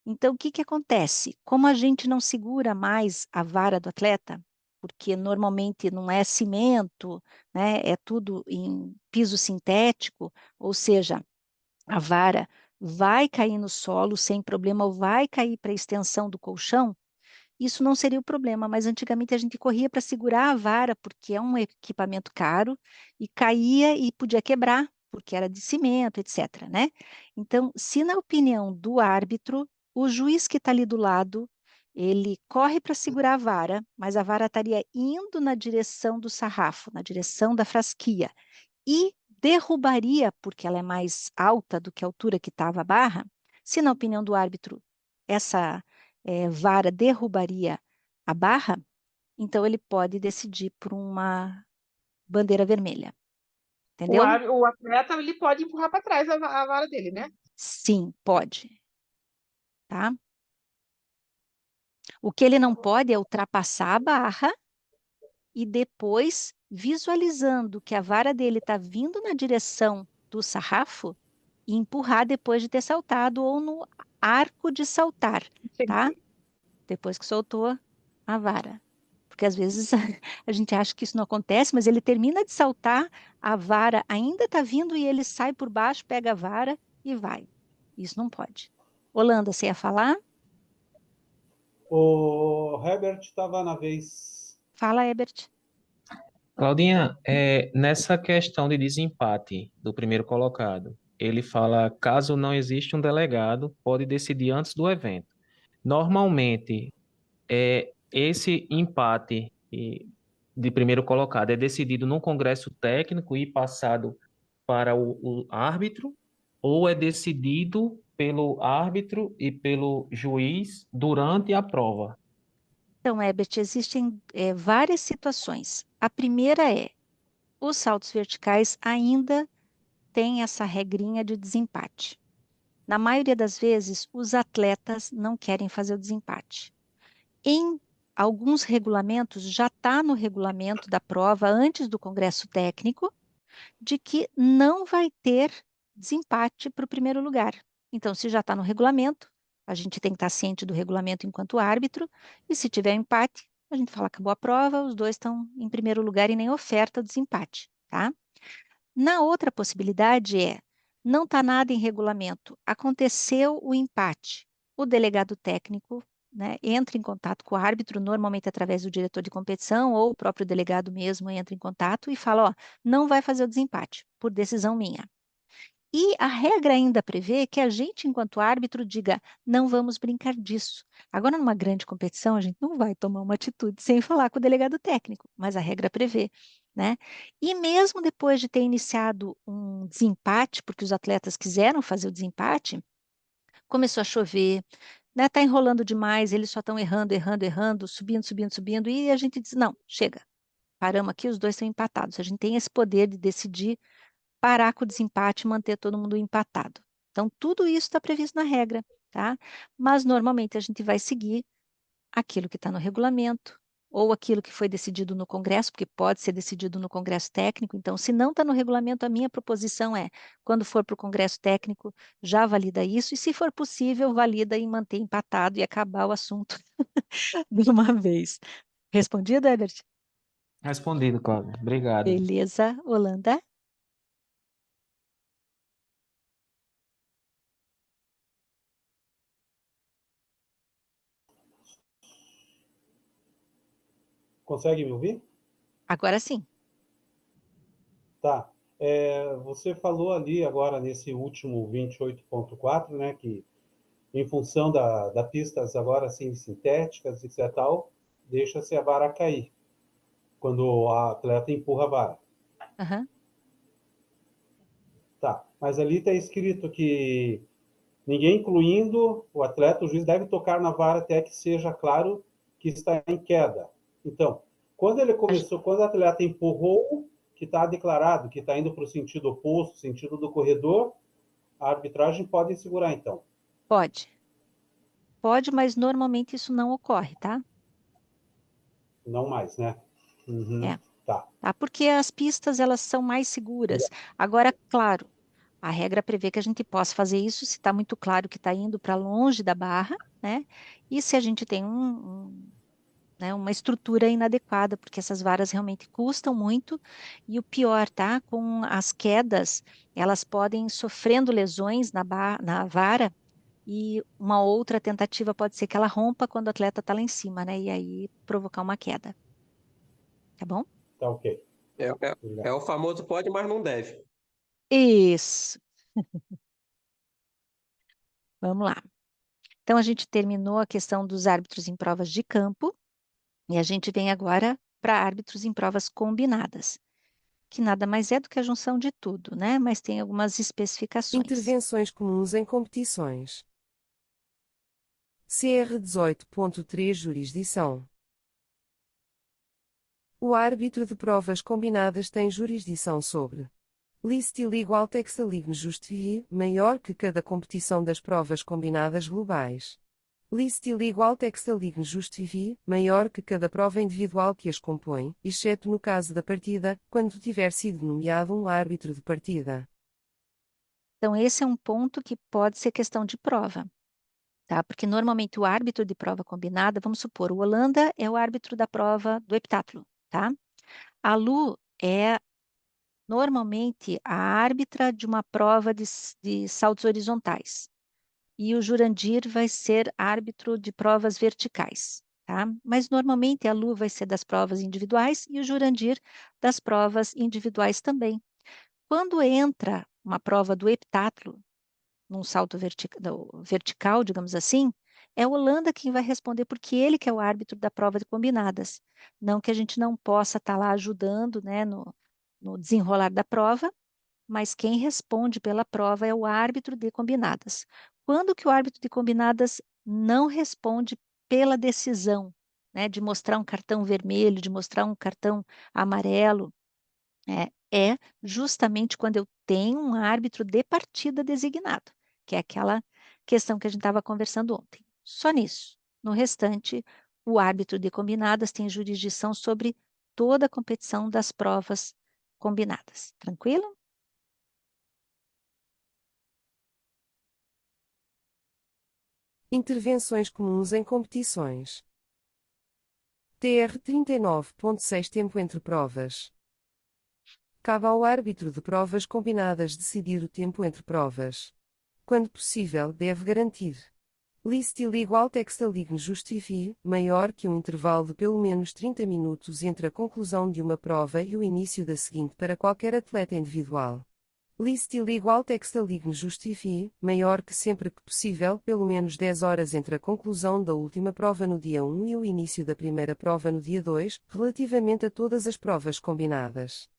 Então, o que que acontece? Como a gente não segura mais a vara do atleta, porque normalmente não é cimento, né? É tudo em piso sintético, ou seja, a vara vai cair no solo sem problema ou vai cair para a extensão do colchão, isso não seria o problema, mas antigamente a gente corria para segurar a vara, porque é um equipamento caro, e caía e podia quebrar, porque era de cimento, etc., né? Então, se na opinião do árbitro, o juiz que está ali do lado, ele corre para segurar a vara, mas a vara estaria indo na direção do sarrafo, na direção da frasquia, e derrubaria, porque ela é mais alta do que a altura que estava a barra, se na opinião do árbitro essa vara derrubaria a barra, então ele pode decidir por uma bandeira vermelha, entendeu? O atleta ele pode empurrar para trás a vara dele, né? Sim, pode, tá? O que ele não pode é ultrapassar a barra e depois, visualizando que a vara dele está vindo na direção do sarrafo, e empurrar depois de ter saltado ou no arco de saltar, tá? Entendi. Depois que soltou a vara. Porque às vezes a gente acha que isso não acontece, mas ele termina de saltar, a vara ainda está vindo e ele sai por baixo, pega a vara e vai. Isso não pode. Holanda, você ia falar? O Herbert estava na vez. Fala, Ebert. Claudinha, nessa questão de desempate do primeiro colocado, ele fala, caso não exista um delegado, pode decidir antes do evento. Normalmente, esse empate de primeiro colocado é decidido num congresso técnico e passado para o árbitro, ou é decidido pelo árbitro e pelo juiz durante a prova? Então, Ebert, existem várias situações. A primeira é, os saltos verticais ainda têm essa regrinha de desempate. Na maioria das vezes, os atletas não querem fazer o desempate. Em alguns regulamentos, já está no regulamento da prova, antes do congresso técnico, de que não vai ter desempate para o primeiro lugar. Então, se já está no regulamento, a gente tem que estar ciente do regulamento enquanto árbitro, e se tiver empate, a gente fala, acabou a prova, os dois estão em primeiro lugar e nem oferta o desempate, tá? Na outra possibilidade não está nada em regulamento, aconteceu o empate, o delegado técnico, né, entra em contato com o árbitro, normalmente através do diretor de competição ou o próprio delegado mesmo entra em contato e fala, ó, não vai fazer o desempate, por decisão minha. E a regra ainda prevê que a gente, enquanto árbitro, diga, não vamos brincar disso. Agora, numa grande competição, a gente não vai tomar uma atitude sem falar com o delegado técnico, mas a regra prevê, né? E mesmo depois de ter iniciado um desempate, porque os atletas quiseram fazer o desempate, começou a chover, né? Tá enrolando demais, eles só estão errando, errando, errando, subindo, subindo, subindo, e a gente diz, não, chega, paramos aqui, os dois estão empatados. A gente tem esse poder de decidir parar com o desempate e manter todo mundo empatado. Então, tudo isso está previsto na regra, tá? Mas normalmente a gente vai seguir aquilo que está no regulamento, ou aquilo que foi decidido no Congresso, porque pode ser decidido no Congresso técnico. Então, se não está no regulamento, a minha proposição é, quando for para o Congresso técnico, já valida isso, e se for possível, valida e manter empatado e acabar o assunto de uma vez. Respondido, Herbert? Respondido, Cláudia. Obrigado. Beleza, Holanda? Consegue me ouvir? Agora sim. Tá. Você falou ali agora nesse último 28.4, né, que em função da pistas agora assim sintéticas, etc. tal, deixa-se a vara cair quando o atleta empurra a vara. Aham. Tá. Mas ali está escrito que ninguém, incluindo o atleta, o juiz deve tocar na vara até que seja claro que está em queda. Então, quando ele começou, quando o atleta empurrou, que está declarado que está indo para o sentido oposto, sentido do corredor, a arbitragem pode segurar, então. Pode. Pode, mas normalmente isso não ocorre, tá? Não mais, né? Uhum. É. Tá. Tá? Porque as pistas, elas são mais seguras. Agora, claro, a regra prevê que a gente possa fazer isso se está muito claro que está indo para longe da barra, né? E se a gente tem né, uma estrutura inadequada, porque essas varas realmente custam muito. E o pior, tá? Com as quedas, elas podem ir sofrendo lesões na vara, e uma outra tentativa pode ser que ela rompa quando o atleta está lá em cima, né? E aí provocar uma queda. Tá bom? Tá ok. É o famoso pode, mas não deve. Isso. Vamos lá. Então, a gente terminou a questão dos árbitros em provas de campo, e a gente vem agora para árbitros em provas combinadas, que nada mais é do que a junção de tudo, né? Mas tem algumas especificações. Intervenções comuns em competições. CR 18.3 Jurisdição. O árbitro de provas combinadas tem jurisdição sobre Listil igual texta ligne justifié, maior que cada competição das provas combinadas globais. Listil igual texta ligne justifié, maior que cada prova individual que as compõe, exceto no caso da partida, quando tiver sido nomeado um árbitro de partida. Então, esse é um ponto que pode ser questão de prova, tá? Porque normalmente o árbitro de prova combinada, vamos supor, o Holanda é o árbitro da prova do heptátlon, tá? A Lu é normalmente a árbitra de uma prova de saltos horizontais. E o Jurandir vai ser árbitro de provas verticais, tá? Mas normalmente a Lu vai ser das provas individuais e o Jurandir das provas individuais também. Quando entra uma prova do heptátlon, num salto vertical, digamos assim, é o Holanda quem vai responder, porque ele que é o árbitro da prova de combinadas. Não que a gente não possa estar lá ajudando, né, no desenrolar da prova, mas quem responde pela prova é o árbitro de combinadas. Quando que o árbitro de combinadas não responde pela decisão, né, de mostrar um cartão vermelho, de mostrar um cartão amarelo, é justamente quando eu tenho um árbitro de partida designado, que é aquela questão que a gente estava conversando ontem. Só nisso. No restante, o árbitro de combinadas tem jurisdição sobre toda a competição das provas combinadas. Tranquilo? Intervenções comuns em competições. TR 39.6 Tempo entre provas. Cabe ao árbitro de provas combinadas decidir o tempo entre provas. Quando possível, deve garantir Listil igual texta ligne justifié, maior que um intervalo de pelo menos 30 minutos entre a conclusão de uma prova e o início da seguinte para qualquer atleta individual. Listil igual texta ligne justifié, maior que sempre que possível, pelo menos 10 horas entre a conclusão da última prova no dia 1 e o início da primeira prova no dia 2, relativamente a todas as provas combinadas.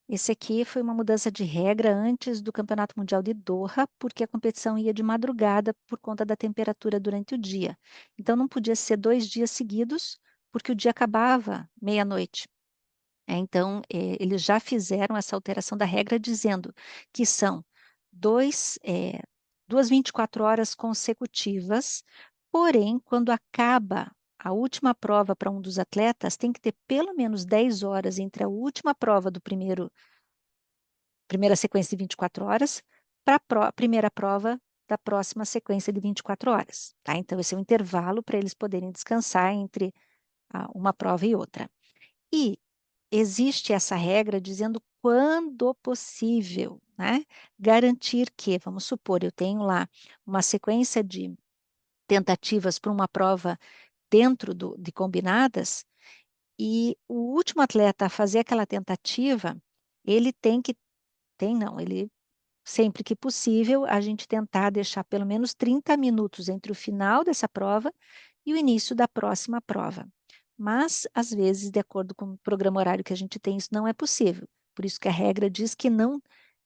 Esse aqui foi uma mudança de regra antes do Campeonato Mundial de Doha, porque a competição ia de madrugada por conta da temperatura durante o dia. Então não podia ser 2 dias seguidos, porque o dia acabava meia-noite. Então, eles já fizeram essa alteração da regra, dizendo que são duas 24 horas consecutivas, porém, quando acaba a última prova para um dos atletas tem que ter pelo menos 10 horas entre a última prova do primeira sequência de 24 horas para a primeira prova da próxima sequência de 24 horas, tá? Então, esse é o intervalo para eles poderem descansar entre uma prova e outra. E existe essa regra dizendo quando possível, né? Garantir que, vamos supor, eu tenho lá uma sequência de tentativas para uma prova dentro de combinadas, e o último atleta a fazer aquela tentativa, ele ele sempre que possível, a gente tentar deixar pelo menos 30 minutos entre o final dessa prova e o início da próxima prova. Mas, às vezes, de acordo com o programa horário que a gente tem, isso não é possível. Por isso que a regra diz que não,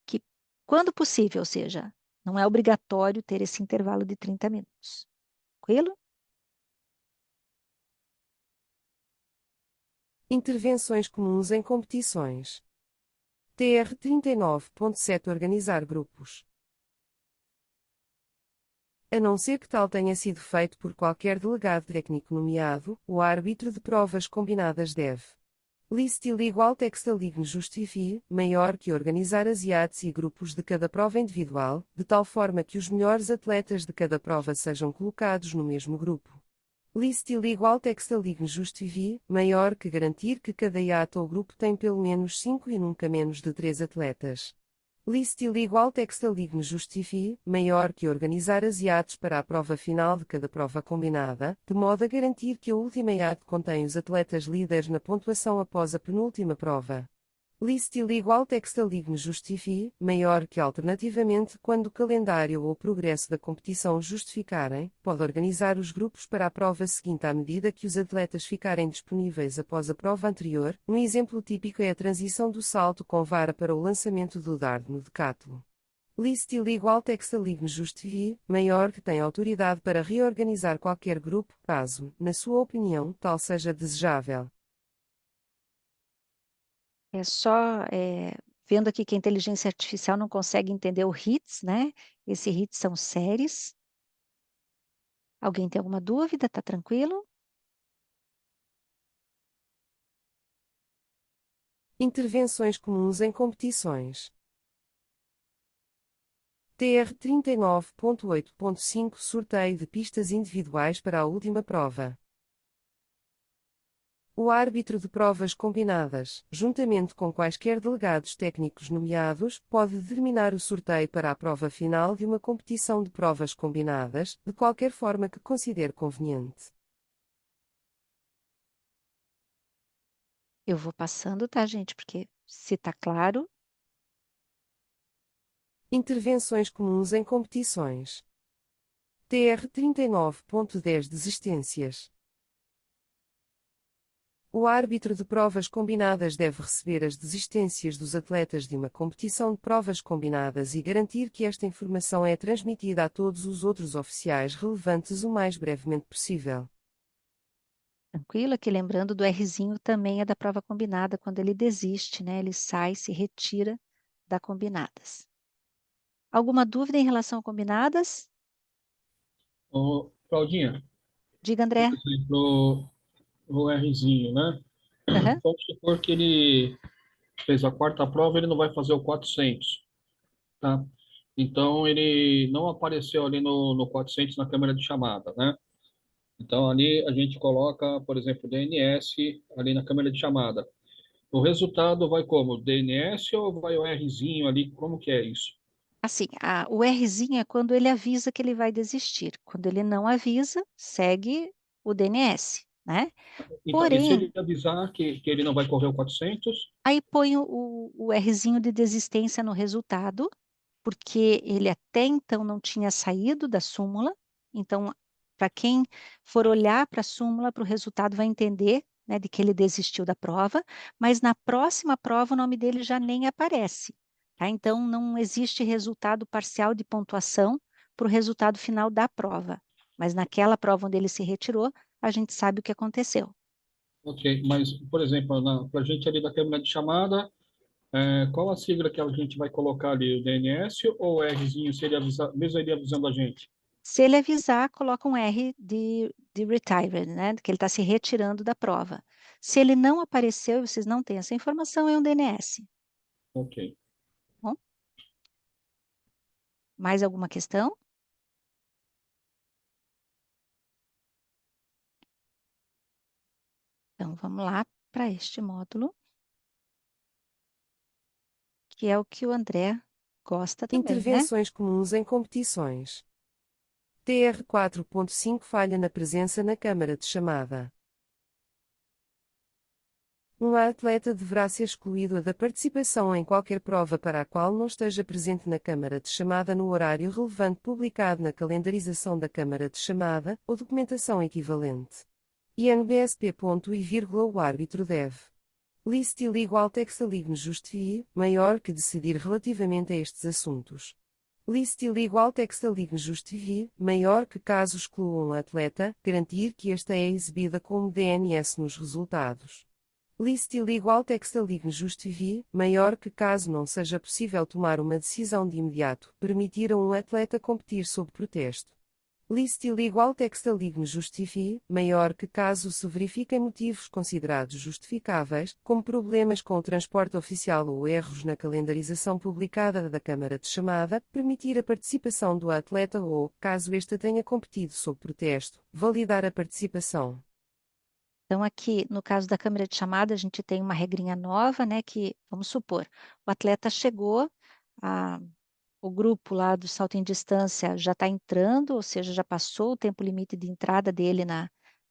que quando possível, ou seja, não é obrigatório ter esse intervalo de 30 minutos. Tranquilo? Intervenções comuns em competições. TR 39.7 Organizar grupos. A não ser que tal tenha sido feito por qualquer delegado técnico nomeado, o árbitro de provas combinadas deve listil igual textalign justifie, maior que organizar as IATs e grupos de cada prova individual, de tal forma que os melhores atletas de cada prova sejam colocados no mesmo grupo. Listil igual textalign justifie, maior que garantir que cada IAT ou grupo tem pelo menos 5 e nunca menos de 3 atletas. Listil igual textalign justifie, maior que organizar as IATs para a prova final de cada prova combinada, de modo a garantir que a última IAT contém os atletas líderes na pontuação após a penúltima prova. Listil igual textalign justifie, maior que alternativamente quando o calendário ou o progresso da competição justificarem, pode organizar os grupos para a prova seguinte à medida que os atletas ficarem disponíveis após a prova anterior. Um exemplo típico é a transição do salto com vara para o lançamento do dardo no decátulo. Listil igual textalign justifie, maior que tem autoridade para reorganizar qualquer grupo, caso, na sua opinião, tal seja desejável. É só vendo aqui que a inteligência artificial não consegue entender o hits, né? Esse hits são séries. Alguém tem alguma dúvida? Tá tranquilo? Intervenções comuns em competições. TR 39.8.5 Sorteio de pistas individuais para a última prova. O árbitro de provas combinadas, juntamente com quaisquer delegados técnicos nomeados, pode determinar o sorteio para a prova final de uma competição de provas combinadas, de qualquer forma que considere conveniente. Eu vou passando, tá, gente? Porque se tá claro, Intervenções comuns em competições. TR 39.10 Desistências. O árbitro de provas combinadas deve receber as desistências dos atletas de uma competição de provas combinadas e garantir que esta informação é transmitida a todos os outros oficiais relevantes o mais brevemente possível. tranquilo, aqui lembrando do Rzinho também é da prova combinada, quando ele desiste, né? Ele sai, se retira da combinadas. Alguma dúvida em relação a combinadas? Ô, Claudinha, Diga, por André. exemplo, o Rzinho, né? Aham. Vamos supor que ele fez a quarta prova, ele não vai fazer o 400, tá? Então, ele não apareceu ali no 400 na câmera de chamada, né? Então, ali a gente coloca, por exemplo, o DNS ali na câmera de chamada. O resultado vai como? DNS ou vai o Rzinho ali? Como que é isso? Assim, o Rzinho é quando ele avisa que ele vai desistir. Quando ele não avisa, segue o DNS, né? Então, e se Porém, ele avisar que ele não vai correr o 400? aí põe o Rzinho de desistência no resultado, porque ele até então não tinha saído da súmula. Então, para quem for olhar para a súmula, para o resultado, vai entender, né, de que ele desistiu da prova, mas na próxima prova o nome dele já nem aparece, tá? Então, não existe resultado parcial de pontuação para o resultado final da prova. Mas naquela prova onde ele se retirou, a gente sabe o que aconteceu. Ok, mas, por exemplo, para a gente ali da câmera de chamada, qual a sigla que a gente vai colocar ali? O DNS ou o Rzinho, se ele avisar, mesmo ele avisando a gente? Se ele avisar, coloca um R de retired, né? Que ele está se retirando da prova. Se ele não apareceu e vocês não têm essa informação, é um DNS. Ok. Bom? Mais alguma questão? Então, vamos lá para este módulo, que é o que o André gosta também, né? Intervenções comuns em competições. TR 4.5 Falha na presença na câmara de chamada. Um atleta deverá ser excluído da participação em qualquer prova para a qual não esteja presente na câmara de chamada no horário relevante publicado na calendarização da câmara de chamada, ou documentação equivalente. INBSP. O árbitro deve listil igual text aligne justifie, maior que decidir relativamente a estes assuntos. Listil igual text aligne justifie, maior que caso exclua um atleta, garantir que esta é exibida como DNS nos resultados. Listil igual text aligne justifie, maior que caso não seja possível tomar uma decisão de imediato, permitir a um atleta competir sob protesto. Listil igual text aligne justifie, maior que caso se verifiquem motivos considerados justificáveis, como problemas com o transporte oficial ou erros na calendarização publicada da câmara de chamada, permitir a participação do atleta ou, caso este tenha competido sob protesto, validar a participação. Então, aqui, no caso da câmera de chamada, a gente tem uma regrinha nova, né? Que, vamos supor, o atleta chegou, o grupo lá do salto em distância já está entrando, ou seja, já passou o tempo limite de entrada dele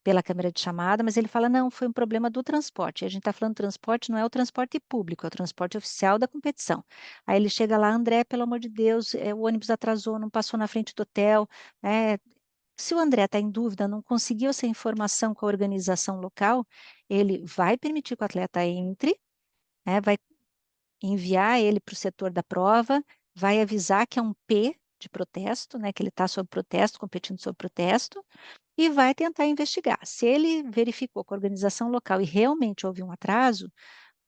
pela câmera de chamada, mas ele fala, não, foi um problema do transporte. E a gente está falando transporte, não é o transporte público, é o transporte oficial da competição. Aí ele chega lá, André, pelo amor de Deus, o ônibus atrasou, não passou na frente do hotel, né? Se o André está em dúvida, não conseguiu essa informação com a organização local, ele vai permitir que o atleta entre, né, vai enviar ele para o setor da prova, vai avisar que é um P de protesto, né, que ele está sob protesto, competindo sob protesto, e vai tentar investigar. Se ele verificou com a organização local e realmente houve um atraso,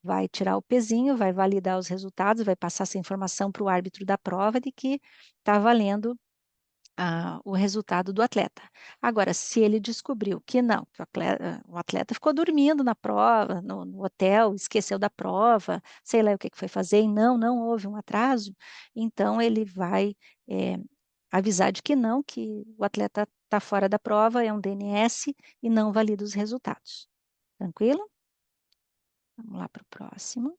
vai tirar o pezinho, vai validar os resultados, vai passar essa informação para o árbitro da prova de que está valendo o resultado do atleta. Agora, se ele descobriu que não, que o atleta ficou dormindo na prova, no hotel, esqueceu da prova, sei lá o que foi fazer, e não houve um atraso, então ele vai avisar de que não, que o atleta está fora da prova, é um DNS e não valida os resultados. Tranquilo? Vamos lá para o próximo.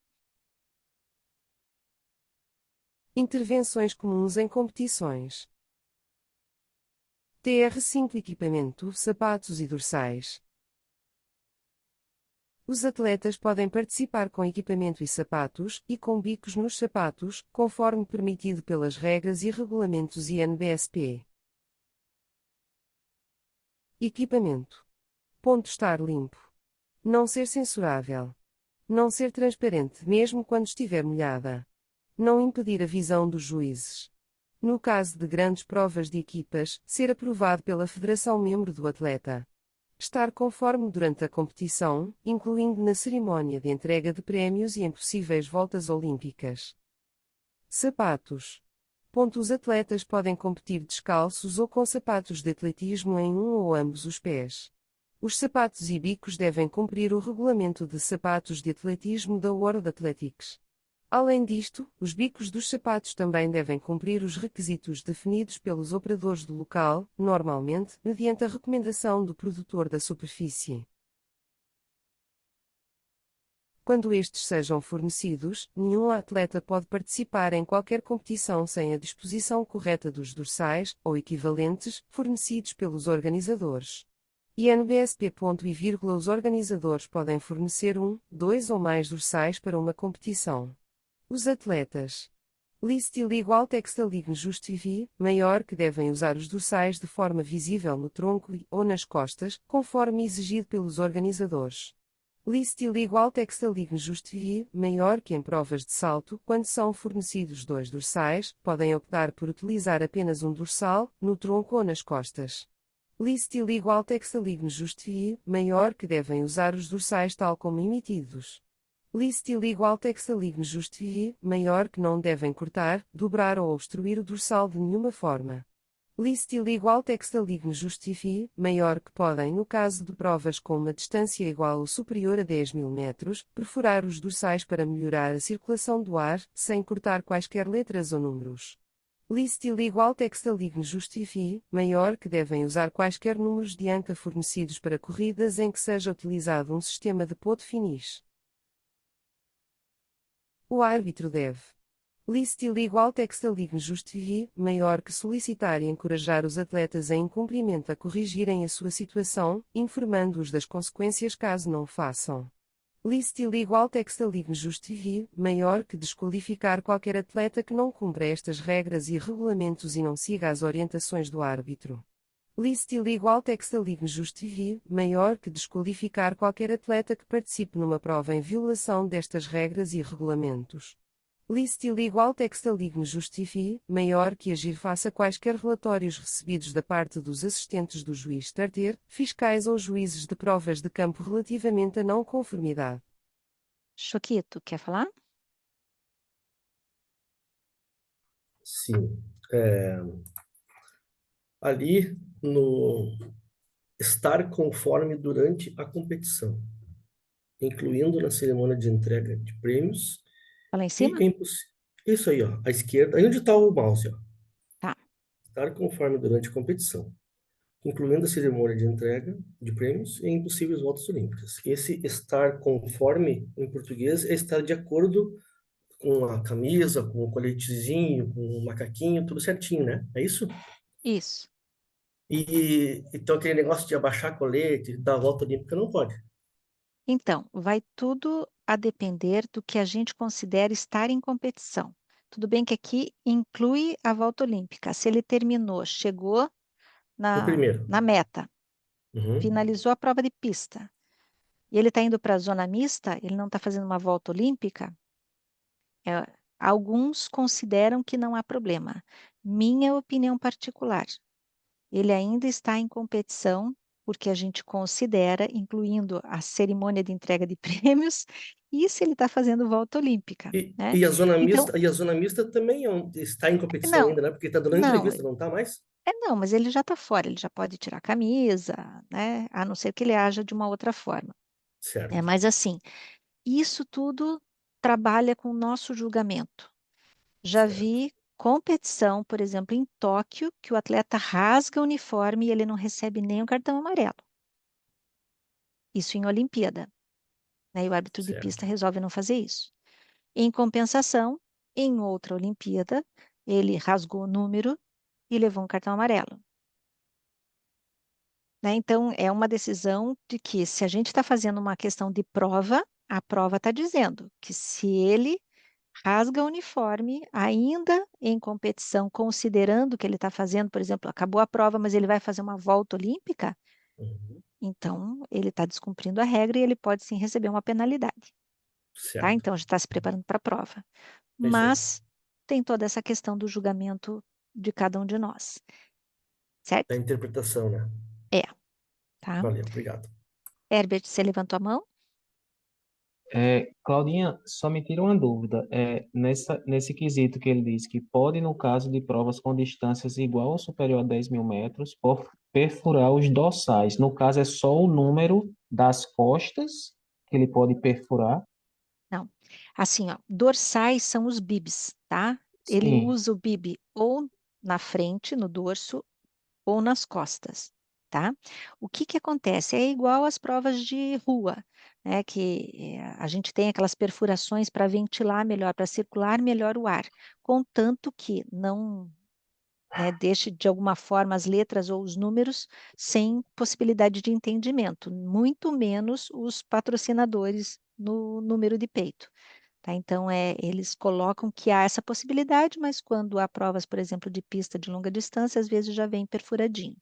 Intervenções comuns em competições. TR5 Equipamento, sapatos e dorsais. Os atletas podem participar com equipamento e sapatos, e com bicos nos sapatos, conforme permitido pelas regras e regulamentos INBSP. Equipamento. Ponto estar limpo. Não ser censurável. Não ser transparente mesmo quando estiver molhada. Não impedir a visão dos juízes. No caso de grandes provas de equipas, ser aprovado pela federação membro do atleta. Estar conforme durante a competição, incluindo na cerimónia de entrega de prémios e em possíveis voltas olímpicas. Sapatos. Os atletas podem competir descalços ou com sapatos de atletismo em um ou ambos os pés. Os sapatos e bicos devem cumprir o regulamento de sapatos de atletismo da World Athletics. Além disto, os bicos dos sapatos também devem cumprir os requisitos definidos pelos operadores do local, normalmente mediante a recomendação do produtor da superfície. Quando estes sejam fornecidos, nenhum atleta pode participar em qualquer competição sem a disposição correta dos dorsais, ou equivalentes, fornecidos pelos organizadores. INBSP. Os organizadores podem fornecer 1, 2 ou mais dorsais para uma competição. Os atletas. Listil igual text aligne justifie, maior que devem usar os dorsais de forma visível no tronco ou nas costas, conforme exigido pelos organizadores. Listil igual text aligne justifie, maior que em provas de salto, quando são fornecidos 2 dorsais, podem optar por utilizar apenas um dorsal, no tronco ou nas costas. Listil igual text aligne justifie, maior que devem usar os dorsais tal como emitidos. Listil igual text aligne justifie, maior que não devem cortar, dobrar ou obstruir o dorsal de nenhuma forma. Listil igual texta ligne justifie, maior que podem, no caso de provas com uma distância igual ou superior a 10.000 metros, perfurar os dorsais para melhorar a circulação do ar, sem cortar quaisquer letras ou números. Listil igual texta ligne justifie, maior que devem usar quaisquer números de anca fornecidos para corridas em que seja utilizado um sistema de pot finish. O árbitro deve. Listil igual texta ligne justifie, maior que solicitar e encorajar os atletas em cumprimento a corrigirem a sua situação, informando-os das consequências caso não o façam. Listil igual texta ligne justifie, maior que desqualificar qualquer atleta que não cumpra estas regras e regulamentos e não siga as orientações do árbitro. Listil igual texta ligne justifie, maior que desqualificar qualquer atleta que participe numa prova em violação destas regras e regulamentos. Listil igual texta ligne justifie, maior que agir face a quaisquer relatórios recebidos da parte dos assistentes do juiz starter, fiscais ou juízes de provas de campo relativamente à não conformidade. Choquito, quer falar? Sim. Ali no estar conforme durante a competição, incluindo na cerimônia de entrega de prêmios Lá em e cima? isso aí, ó, à esquerda, aí onde está o mouse, ó. Tá. Estar conforme durante a competição, incluindo a cerimônia de entrega de prêmios e em possíveis voltas olímpicas. Esse estar conforme, em português, é estar de acordo com a camisa, com o coletezinho, com o macaquinho, tudo certinho, né? É isso? Isso. E então aquele negócio de abaixar colete, dar a volta olímpica, não pode. Então, vai tudo a depender do que a gente considera estar em competição. Tudo bem que aqui inclui a volta olímpica. Se ele terminou, chegou O na primeiro. meta, Uhum. finalizou a prova de pista, e ele está indo para a zona mista, ele não está fazendo uma volta olímpica, alguns consideram que não há problema. Minha opinião particular, ele ainda está em competição, porque a gente considera, incluindo a cerimônia de entrega de prêmios, e se ele está fazendo volta olímpica, né? E a zona Então, mista, também está em competição não, ainda, né? Porque está dando não, entrevista, não está mais? não, mas ele já está fora, ele já pode tirar a camisa, né? A não ser que ele haja de uma outra forma. Certo. Mas assim, isso tudo trabalha com o nosso julgamento. Já Certo. vi competição, por exemplo, em Tóquio, que o atleta rasga o uniforme e ele não recebe nem o cartão amarelo. Isso em Olimpíada, né? E o árbitro de pista Certo. resolve não fazer isso. Em compensação, em outra Olimpíada, ele rasgou o número e levou um cartão amarelo. Né? Então, é uma decisão de que, se a gente está fazendo uma questão de prova, a prova está dizendo que se ele rasga o uniforme, ainda em competição, considerando que ele está fazendo, por exemplo, acabou a prova, mas ele vai fazer uma volta olímpica, Uhum. então ele está descumprindo a regra e ele pode sim receber uma penalidade. Tá? Certo. Então, já está se preparando para a prova. É isso aí. Mas tem toda essa questão do julgamento de cada um de nós. Da Certo? interpretação, né? É. Tá? Valeu, obrigado. Herbert, você levantou a mão? Claudinha, só me tira uma dúvida. Nesse quesito que ele diz que pode, no caso de provas com distâncias igual ou superior a 10.000 metros, perfurar os dorsais. No caso, é só o número das costas que ele pode perfurar? Não. Assim, ó, dorsais são os bibs, tá? Ele Sim. usa o bib ou na frente, no dorso, ou nas costas, tá? O que que acontece? É igual às provas de rua, né? Que a gente tem aquelas perfurações para ventilar melhor, para circular melhor o ar, contanto que não, né, deixe de alguma forma as letras ou os números sem possibilidade de entendimento, muito menos os patrocinadores no número de peito. Tá? Então, eles colocam que há essa possibilidade, mas quando há provas, por exemplo, de pista de longa distância, às vezes já vem perfuradinho.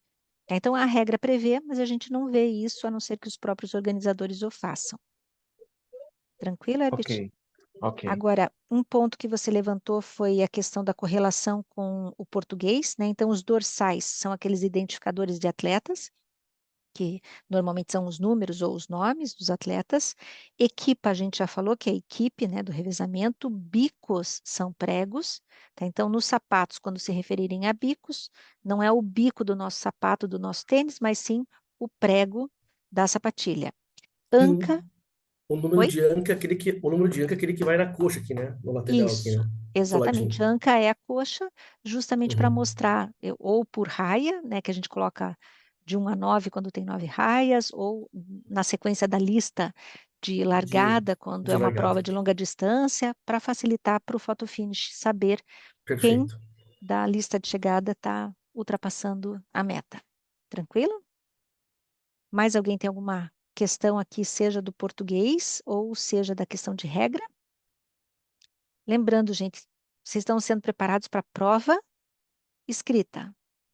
Tá? Então, a regra prevê, mas a gente não vê isso, a não ser que os próprios organizadores o façam. Tranquilo, Herbert? Ok, ok. Agora, um ponto que você levantou foi a questão da correlação com o português, né? Então, os dorsais são aqueles identificadores de atletas, que normalmente são os números ou os nomes dos atletas. Equipa, a gente já falou que é a equipe, né, do revezamento. Bicos são pregos, tá? Então, nos sapatos, quando se referirem a bicos, não é o bico do nosso sapato, do nosso tênis, mas sim o prego da sapatilha. E Anca, o número oi? de anca é aquele que vai na coxa aqui, né? No lateral aqui, Isso, né? exatamente. Coladinho. Anca é a coxa, justamente para Uhum. mostrar, ou por raia, né, que a gente coloca de 1 a 9 quando tem 9 raias, ou na sequência da lista de De, largada, quando de é uma largada. prova de longa distância, para facilitar para o photofinish saber quem Perfeito. da lista de chegada está ultrapassando a meta. Tranquilo? Mais alguém tem alguma questão aqui, seja do português ou seja da questão de regra? Lembrando, gente, vocês estão sendo preparados para a prova escrita.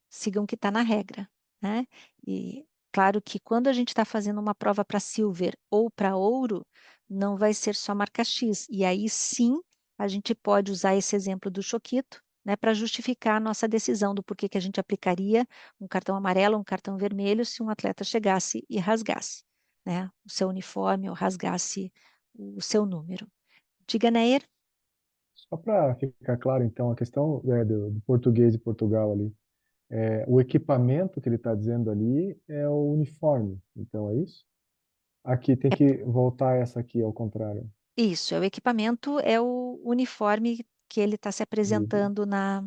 Sigam o que está na regra, né? E claro que quando a gente está fazendo uma prova para silver ou para ouro, não vai ser só marca X. E aí sim, a gente pode usar esse exemplo do Choquito, né, para justificar a nossa decisão do porquê que a gente aplicaria um cartão amarelo ou um cartão vermelho se um atleta chegasse e rasgasse, né, o seu uniforme ou rasgasse o seu número. Diga, Nair. Só para ficar claro, então, a questão do português de Portugal ali. O equipamento que ele está dizendo ali é o uniforme, então é isso? Aqui tem que voltar essa aqui ao contrário. Isso, é o equipamento, é o uniforme que ele está se Uhum. apresentando na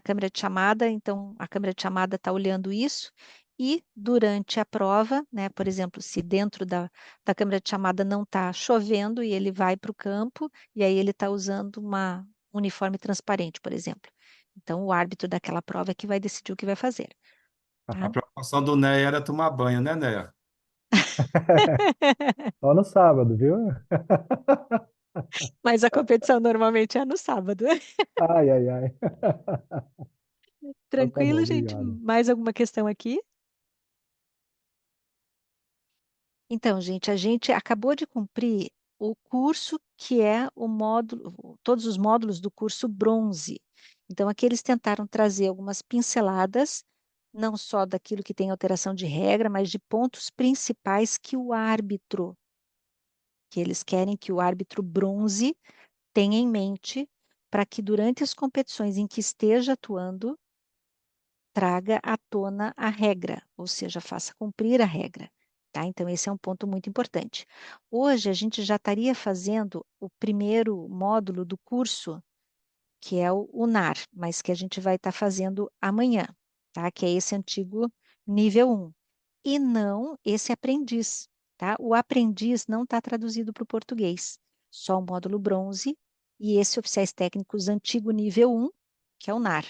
câmera de chamada, então a câmera de chamada está olhando isso, e durante a prova, né, por exemplo, se dentro da câmera de chamada não está chovendo e ele vai para o campo, e aí ele está usando uma uniforme transparente, por exemplo. Então, o árbitro daquela prova é que vai decidir o que vai fazer, A tá? preocupação do Neia era tomar banho, né, Neia? Só no sábado, viu? Mas a competição normalmente é no sábado. Ai, ai, ai. Então tá bom, Tranquilo, gente? obrigado. Mais alguma questão aqui? Então, gente, a gente acabou de cumprir o curso que é o módulo, todos os módulos do curso bronze. Então, aqui eles tentaram trazer algumas pinceladas, não só daquilo que tem alteração de regra, mas de pontos principais que eles querem que o árbitro bronze tenha em mente para que durante as competições em que esteja atuando, traga à tona a regra, ou seja, faça cumprir a regra. Tá? Então, esse é um ponto muito importante. Hoje, a gente já estaria fazendo o primeiro módulo do curso, que é o UNAR, mas que a gente vai estar fazendo amanhã, tá? Que é esse antigo nível 1. E não esse aprendiz, tá? O aprendiz não está traduzido para o português, só o módulo bronze e esse oficiais técnicos antigo nível 1, que é o NAR,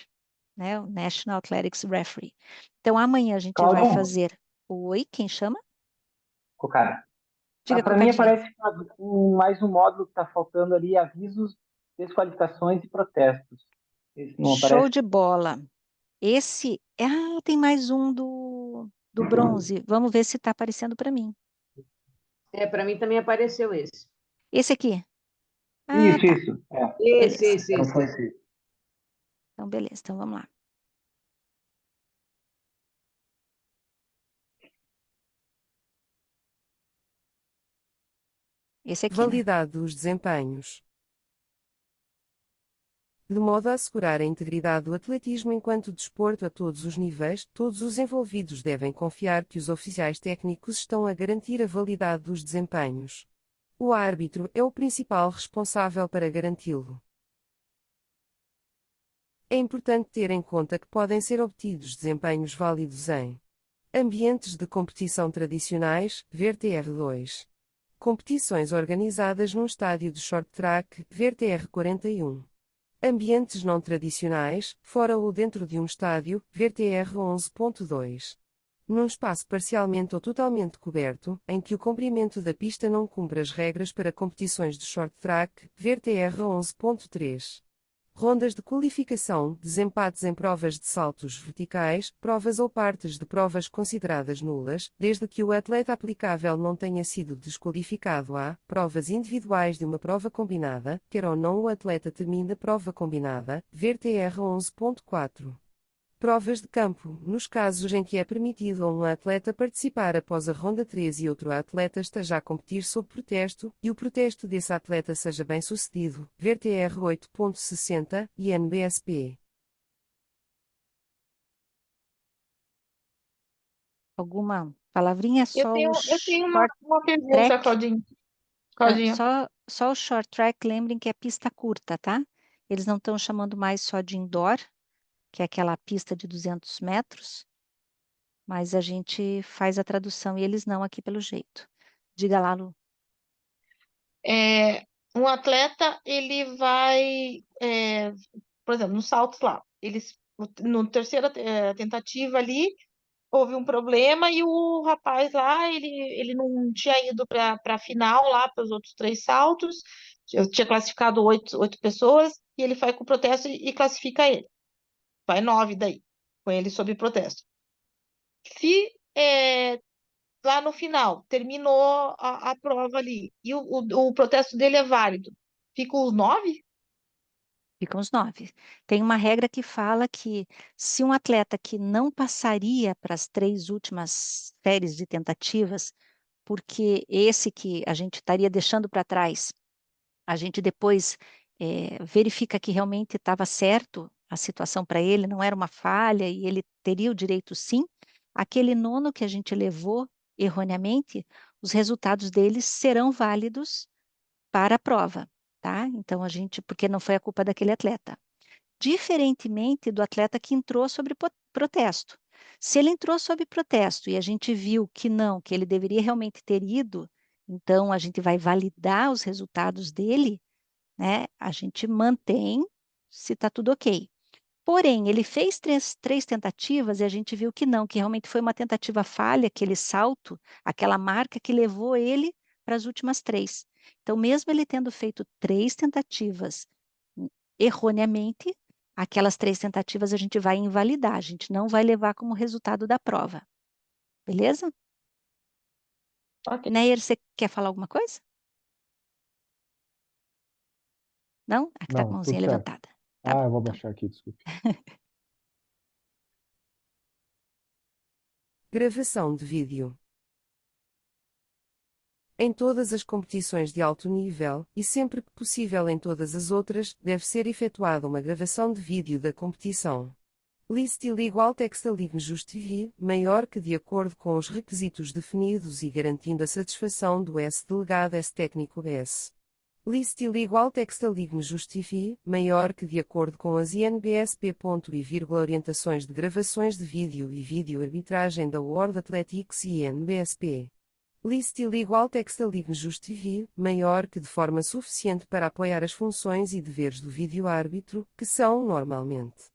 né? O National Athletics Referee. Então, amanhã a gente vai Cláudio, fazer. Oi, quem chama? Cocada. Diga, Para mim Cocadinha. aparece mais um módulo que está faltando ali, avisos, desqualificações e protestos. Esse não Show aparece? de bola. Esse. Ah, tem mais um do bronze. Vamos ver se está aparecendo para mim. Para mim também apareceu esse. Esse aqui. Ah, Isso, tá. isso. É. Esse, Beleza. esse, Não foi esse. esse. Então, beleza. Então, vamos lá. Esse aqui, né? Validade dos desempenhos. De modo a assegurar a integridade do atletismo enquanto desporto a todos os níveis, todos os envolvidos devem confiar que os oficiais técnicos estão a garantir a validade dos desempenhos. O árbitro é o principal responsável para garanti-lo. É importante ter em conta que podem ser obtidos desempenhos válidos em ambientes de competição tradicionais, VRTR2. Competições organizadas num estádio de short track, VRTR 41. Ambientes não tradicionais, fora ou dentro de um estádio, VRTR 11.2. Num espaço parcialmente ou totalmente coberto, em que o comprimento da pista não cumpre as regras para competições de short track, VRTR 11.3. Rondas de qualificação, desempates em provas de saltos verticais, provas ou partes de provas consideradas nulas, desde que o atleta aplicável não tenha sido desqualificado a provas individuais de uma prova combinada, quer ou não o atleta termine a prova combinada, VRTR 11.4. Provas de campo. Nos casos em que é permitido a um atleta participar após a ronda 3 e outro atleta esteja a competir sob protesto, e o protesto desse atleta seja bem-sucedido, ver TR 8.60 e NBSP. Alguma palavrinha? Eu Só tenho, o eu tenho short uma pergunta, track? Claudinha. Ah, Claudinha. só o short track, lembrem que é pista curta, tá? Eles não estão chamando mais só de indoor, que é aquela pista de 200 metros, mas a gente faz a tradução e eles não aqui pelo jeito. Diga lá, Lu. Um atleta, ele vai, por exemplo, nos saltos lá, no terceira tentativa ali, houve um problema e o rapaz lá, ele não tinha ido para a final lá, para os outros 3 saltos, eu tinha classificado 8 pessoas, e ele vai com protesto e classifica ele. Vai 9 daí, com ele sob protesto. Se lá no final terminou a prova ali e o protesto dele é válido, ficam os 9? Ficam os 9. Tem uma regra que fala que se um atleta que não passaria para as 3 últimas séries de tentativas, porque esse que a gente estaria deixando para trás, a gente depois verifica que realmente estava certo a situação para ele, não era uma falha e ele teria o direito sim, aquele nono que a gente levou erroneamente, os resultados deles serão válidos para a prova, tá? Então porque não foi a culpa daquele atleta. Diferentemente do atleta que entrou sobre protesto. Se ele entrou sob protesto e a gente viu que não, que ele deveria realmente ter ido, então a gente vai validar os resultados dele, né? A gente mantém se está tudo ok. Porém, ele fez três tentativas e a gente viu que não, que realmente foi uma tentativa falha, aquele salto, aquela marca que levou ele para as últimas 3. Então, mesmo ele tendo feito 3 tentativas erroneamente, aquelas 3 tentativas a gente vai invalidar, a gente não vai levar como resultado da prova. Beleza? Ok. Neyer, você quer falar alguma coisa? Não? Aqui está com a Não, mãozinha tudo certo. levantada. Tá bom, Eu vou então. baixar aqui, desculpa. Gravação de vídeo. Em todas as competições de alto nível, e sempre que possível em todas as outras, deve ser efetuada uma gravação de vídeo da competição. List igual text aligne justifié, maior que de acordo com os requisitos definidos e garantindo a satisfação do S delegado S técnico S. List igual text aligne justifié, maior que de acordo com as INBSP. Orientações de gravações de vídeo e vídeo arbitragem da World Athletics e INBSP. List igual text aligne justifié, maior que de forma suficiente para apoiar as funções e deveres do vídeo-árbitro, que são, normalmente.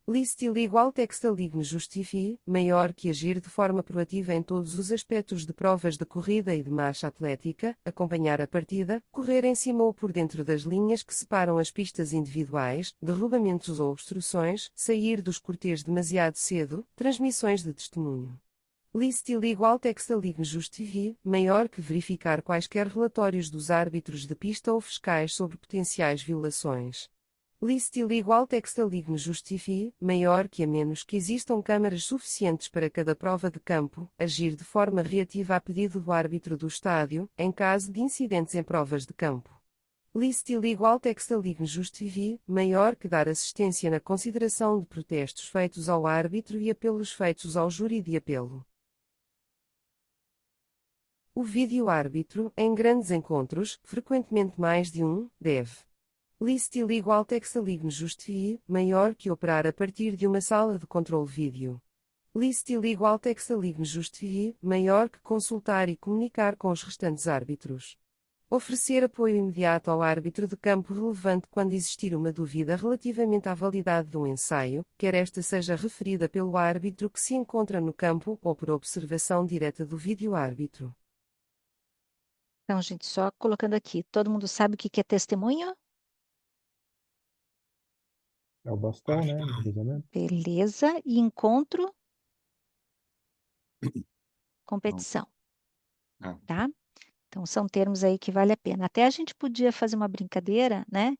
List igual text aligne justifié, maior que agir de forma proativa em todos os aspectos de provas de corrida e de marcha atlética, acompanhar a partida, correr em cima ou por dentro das linhas que separam as pistas individuais, derrubamentos ou obstruções, sair dos cortês demasiado cedo, transmissões de testemunho. List igual text aligne justifié, maior que verificar quaisquer relatórios dos árbitros de pista ou fiscais sobre potenciais violações. List igual text aligne justifié, maior que a menos que existam câmaras suficientes para cada prova de campo, agir de forma reativa a pedido do árbitro do estádio, em caso de incidentes em provas de campo. List igual text aligne justifié, maior que dar assistência na consideração de protestos feitos ao árbitro e apelos feitos ao júri de apelo. O vídeo-árbitro, em grandes encontros, frequentemente mais de um, deve. List igual text aligne justifié, maior que operar a partir de uma sala de controle vídeo. List igual text aligne justifié, maior que consultar e comunicar com os restantes árbitros. Oferecer apoio imediato ao árbitro de campo relevante quando existir uma dúvida relativamente à validade do ensaio, quer esta seja referida pelo árbitro que se encontra no campo ou por observação direta do vídeo-árbitro. Então, gente, só colocando aqui, todo mundo sabe o que é testemunho? É o bastão, né? No cruzamento. Beleza. E encontro? Competição, Não. tá? Então, são termos aí que vale a pena. Até a gente podia fazer uma brincadeira, né?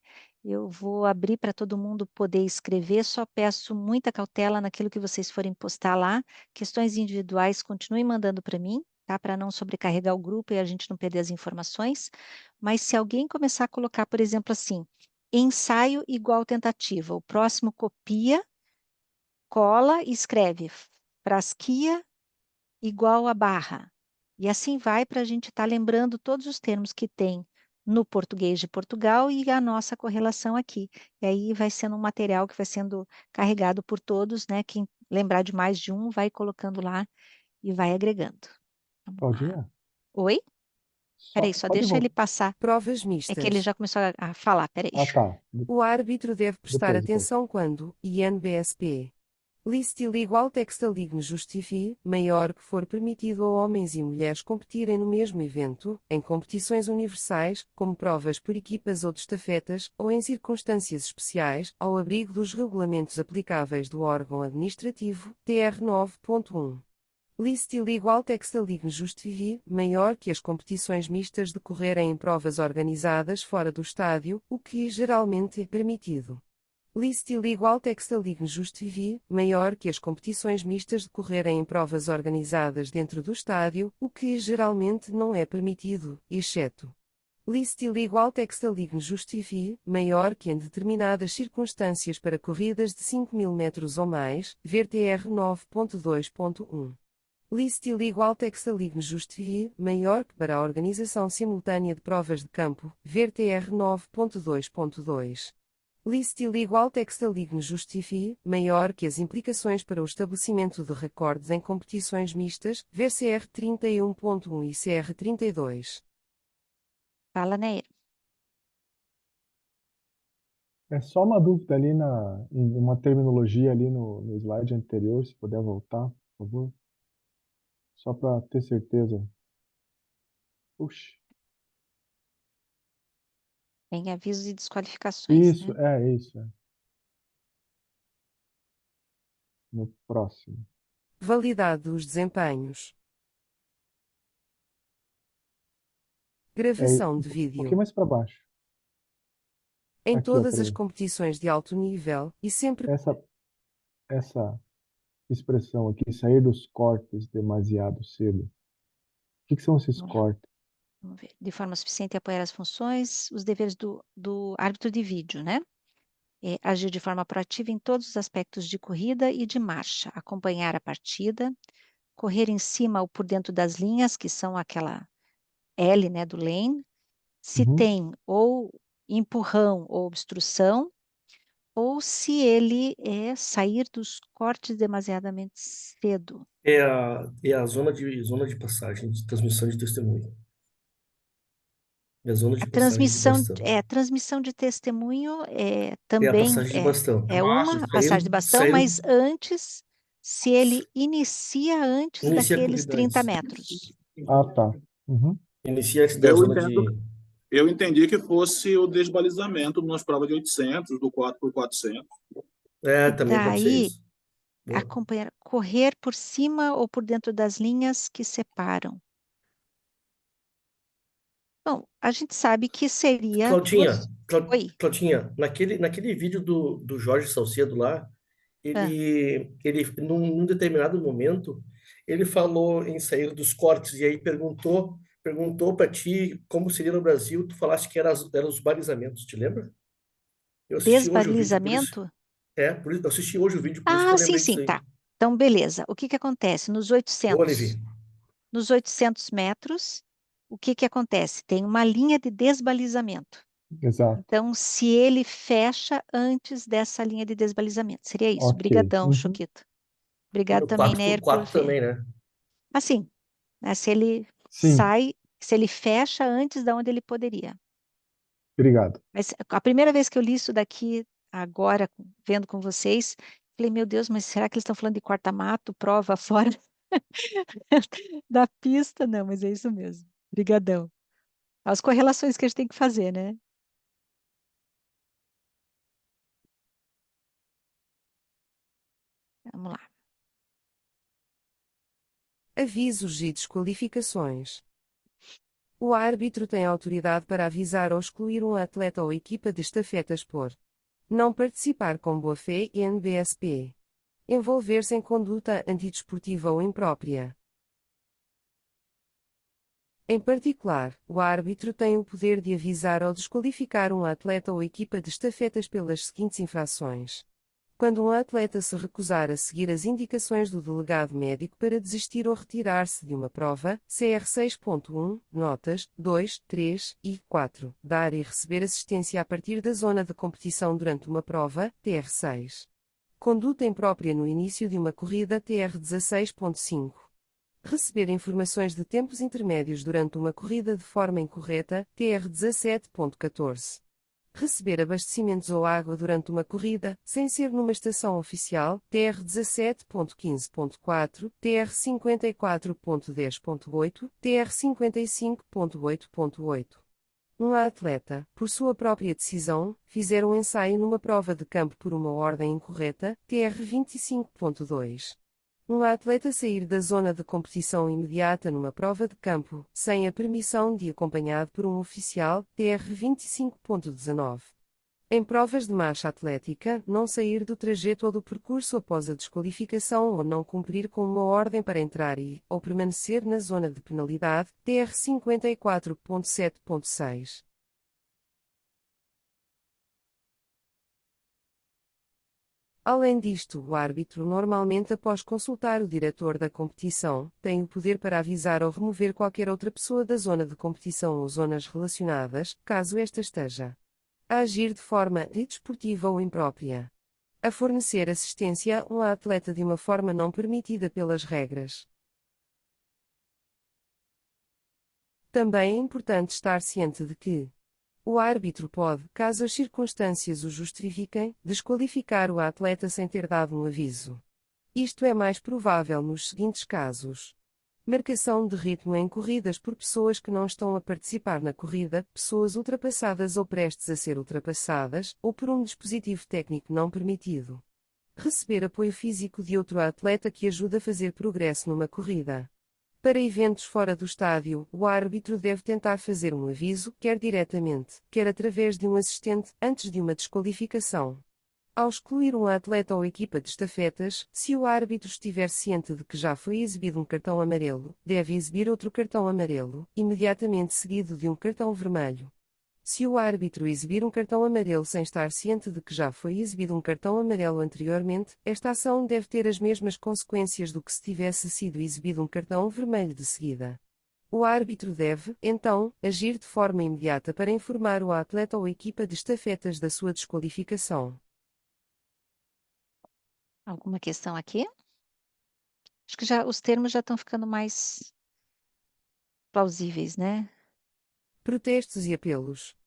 Eu vou abrir para todo mundo poder escrever, só peço muita cautela naquilo que vocês forem postar lá. Questões individuais, continuem mandando para mim, tá? Para não sobrecarregar o grupo e a gente não perder as informações. Mas se alguém começar a colocar, por exemplo, assim, ensaio igual tentativa, o próximo copia, cola e escreve frasquia igual a barra. E assim vai para a gente estar lembrando todos os termos que tem no português de Portugal e a nossa correlação aqui. E aí vai sendo um material que vai sendo carregado por todos, né? Quem lembrar de mais de um, vai colocando lá e vai agregando. Vamos lá. Claudinha, Oi? Peraí, só pode deixa ele voltar. passar. Provas É que ele mistas. já começou a falar, peraí. Ah, tá. O árbitro deve prestar Depois. atenção quando, INBSP, listil igual textalign justifie, maior que for permitido a homens e mulheres competirem no mesmo evento, em competições universais, como provas por equipas ou de estafetas, ou em circunstâncias especiais, ao abrigo dos regulamentos aplicáveis do órgão administrativo, TR 9.1. Listil igual textalign justifie, maior que as competições mistas decorrerem em provas organizadas fora do estádio, o que geralmente é permitido. Listil igual textalign justifie, maior que as competições mistas decorrerem em provas organizadas dentro do estádio, o que geralmente não é permitido, exceto. Listil igual textalign justifie, maior que em determinadas circunstâncias para corridas de 5.000 metros ou mais, ver TR 9.2.1. Listil igual textalign justifie, maior que para a organização simultânea de provas de campo, ver TR 9.2.2. Listil igual textalign justifie, maior que as implicações para o estabelecimento de recordes em competições mistas, ver CR 31.1 e CR 32. Fala, Neir. É só uma dúvida ali em uma terminologia ali no slide anterior, se puder voltar, por favor. Só para ter certeza. Puxa. Tem avisos e desqualificações, Isso, né? é isso. No próximo. Validade dos desempenhos. É Gravação um de pouquinho vídeo. mais para baixo. Em Aqui, ó, todas as peraí. competições de alto nível, e sempre Essa expressão aqui, sair dos cortes demasiado cedo. O que são esses Vamos lá. cortes? Vamos ver. De forma suficiente apoiar as funções, os deveres do árbitro de vídeo, né? Agir de forma proativa em todos os aspectos de corrida e de marcha, acompanhar a partida, correr em cima ou por dentro das linhas, que são aquela L, né, do lane, se Uhum. tem ou empurrão ou obstrução, ou se ele é sair dos cortes demasiadamente cedo. É a zona de passagem, de transmissão de testemunho. É a zona de passagem de bastão. Transmissão de testemunho É a também passagem de bastão. é Massa, uma a Sair, passagem de bastão, sair, mas antes, se ele inicia antes inicia a daqueles corrida 30 antes. metros. Ah, tá. Uhum. Inicia antes da Eu zona entendo, de... eu entendi que fosse o desbalizamento nas provas de 800, do 4x400. É, E também pode ser daí, isso. Boa. correr por cima ou por dentro das linhas que separam. Bom, a gente sabe que seria. Oi. Claudinha, naquele vídeo do Jorge Salcedo lá, Ah, num determinado momento, ele falou em sair dos cortes e aí perguntou para ti como seria no Brasil, tu falaste que eram os balizamentos, te lembra? Eu assisti hoje o vídeo, por isso. desbalizamento? Por isso, eu assisti hoje o vídeo, por isso que Ah, eu sim, lembrei disso sim, aí. tá. Então, beleza. O que que acontece? Boa, Levi. Nos 800 metros, o que que acontece? Tem uma linha de desbalizamento. Exato. Então, se ele fecha antes dessa linha de desbalizamento, seria isso. Ok. Brigadão, Uhum. Choquito. E Obrigado no também, quatro por Neir, por quatro ver. também, né? Assim, né, se ele Sim, se ele fecha antes da onde ele poderia. obrigado. Mas a primeira vez que eu li isso daqui, agora, vendo com vocês, falei, meu Deus, mas será que eles estão falando de corta-mato, prova fora da pista? Não, mas é isso mesmo. Brigadão. As correlações que a gente tem que fazer, né? Vamos lá. Avisos e desqualificações. O árbitro tem autoridade para avisar ou excluir um atleta ou equipa de estafetas por não participar com boa-fé e NBSP. Envolver-se em conduta antidesportiva ou imprópria. Em particular, o árbitro tem o poder de avisar ou desqualificar um atleta ou equipa de estafetas pelas seguintes infrações. Quando um atleta se recusar a seguir as indicações do delegado médico para desistir ou retirar-se de uma prova, CR 6.1, notas 2, 3 e 4, dar e receber assistência a partir da zona de competição durante uma prova, TR 6. Conduta imprópria no início de uma corrida, TR 16.5. Receber informações de tempos intermédios durante uma corrida de forma incorreta, TR 17.14. Receber abastecimentos ou água durante uma corrida, sem ser numa estação oficial, TR 17.15.4, TR 54.10.8, TR 55.8.8. Um atleta, por sua própria decisão, fizer um ensaio numa prova de campo por uma ordem incorreta, TR 25.2. Um atleta sair da zona de competição imediata numa prova de campo, sem a permissão de acompanhado por um oficial, TR 25.19. Em provas de marcha atlética, não sair do trajeto ou do percurso após a desqualificação ou não cumprir com uma ordem para entrar ou permanecer na zona de penalidade, TR 54.7.6. Além disto, o árbitro normalmente após consultar o diretor da competição, tem o poder para avisar ou remover qualquer outra pessoa da zona de competição ou zonas relacionadas, caso esta esteja a agir de forma antidesportiva ou imprópria. A fornecer assistência a um atleta de uma forma não permitida pelas regras. Também é importante estar ciente de que o árbitro pode, caso as circunstâncias o justifiquem, desqualificar o atleta sem ter dado um aviso. Isto é mais provável nos seguintes casos: marcação de ritmo em corridas por pessoas que não estão a participar na corrida, pessoas ultrapassadas ou prestes a ser ultrapassadas, ou por um dispositivo técnico não permitido. Receber apoio físico de outro atleta que ajuda a fazer progresso numa corrida. Para eventos fora do estádio, o árbitro deve tentar fazer um aviso, quer diretamente, quer através de um assistente, antes de uma desqualificação. Ao excluir um atleta ou equipa de estafetas, se o árbitro estiver ciente de que já foi exibido um cartão amarelo, deve exibir outro cartão amarelo, imediatamente seguido de um cartão vermelho. Se o árbitro exibir um cartão amarelo sem estar ciente de que já foi exibido um cartão amarelo anteriormente, esta ação deve ter as mesmas consequências do que se tivesse sido exibido um cartão vermelho de seguida. O árbitro deve, então, agir de forma imediata para informar o atleta ou equipa de estafetas da sua desqualificação. Alguma questão aqui? Acho que já os termos já estão ficando mais plausíveis, né? Protestos e apelos.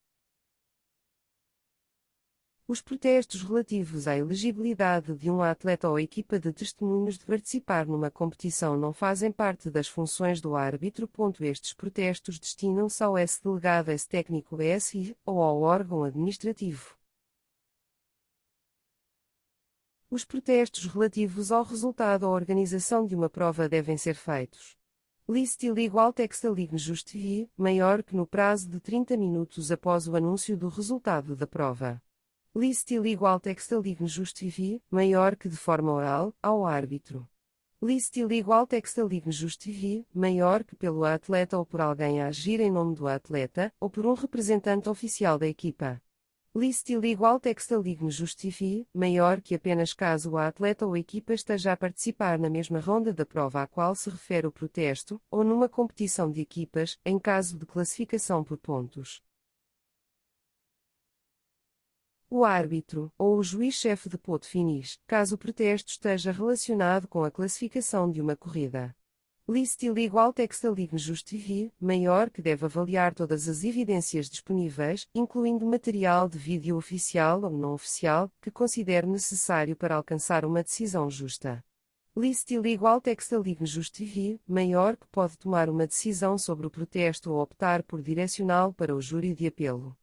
Os protestos relativos à elegibilidade de um atleta ou equipa de testemunhos de participar numa competição não fazem parte das funções do árbitro. Estes protestos destinam-se ao S-delegado, S-técnico, SI, ou ao órgão administrativo. Os protestos relativos ao resultado ou organização de uma prova devem ser feitos. List igual texta ligne justifié, maior que no prazo de 30 minutos após o anúncio do resultado da prova. List igual texta ligne justifié, maior que de forma oral, ao árbitro. List igual texta ligne justifié, maior que pelo atleta ou por alguém a agir em nome do atleta, ou por um representante oficial da equipa. List igual texta ligne justifié, maior que apenas caso o atleta ou equipa esteja a participar na mesma ronda da prova à qual se refere o protesto, ou numa competição de equipas, em caso de classificação por pontos. O árbitro, ou o juiz-chefe de ponto finis, caso o protesto esteja relacionado com a classificação de uma corrida. List igual texta ligne justifié, maior que deve avaliar todas as evidências disponíveis, incluindo material de vídeo oficial ou não oficial, que considere necessário para alcançar uma decisão justa. List igual texta ligne justifié, maior que pode tomar uma decisão sobre o protesto ou optar por direcioná-lo para o júri de apelo.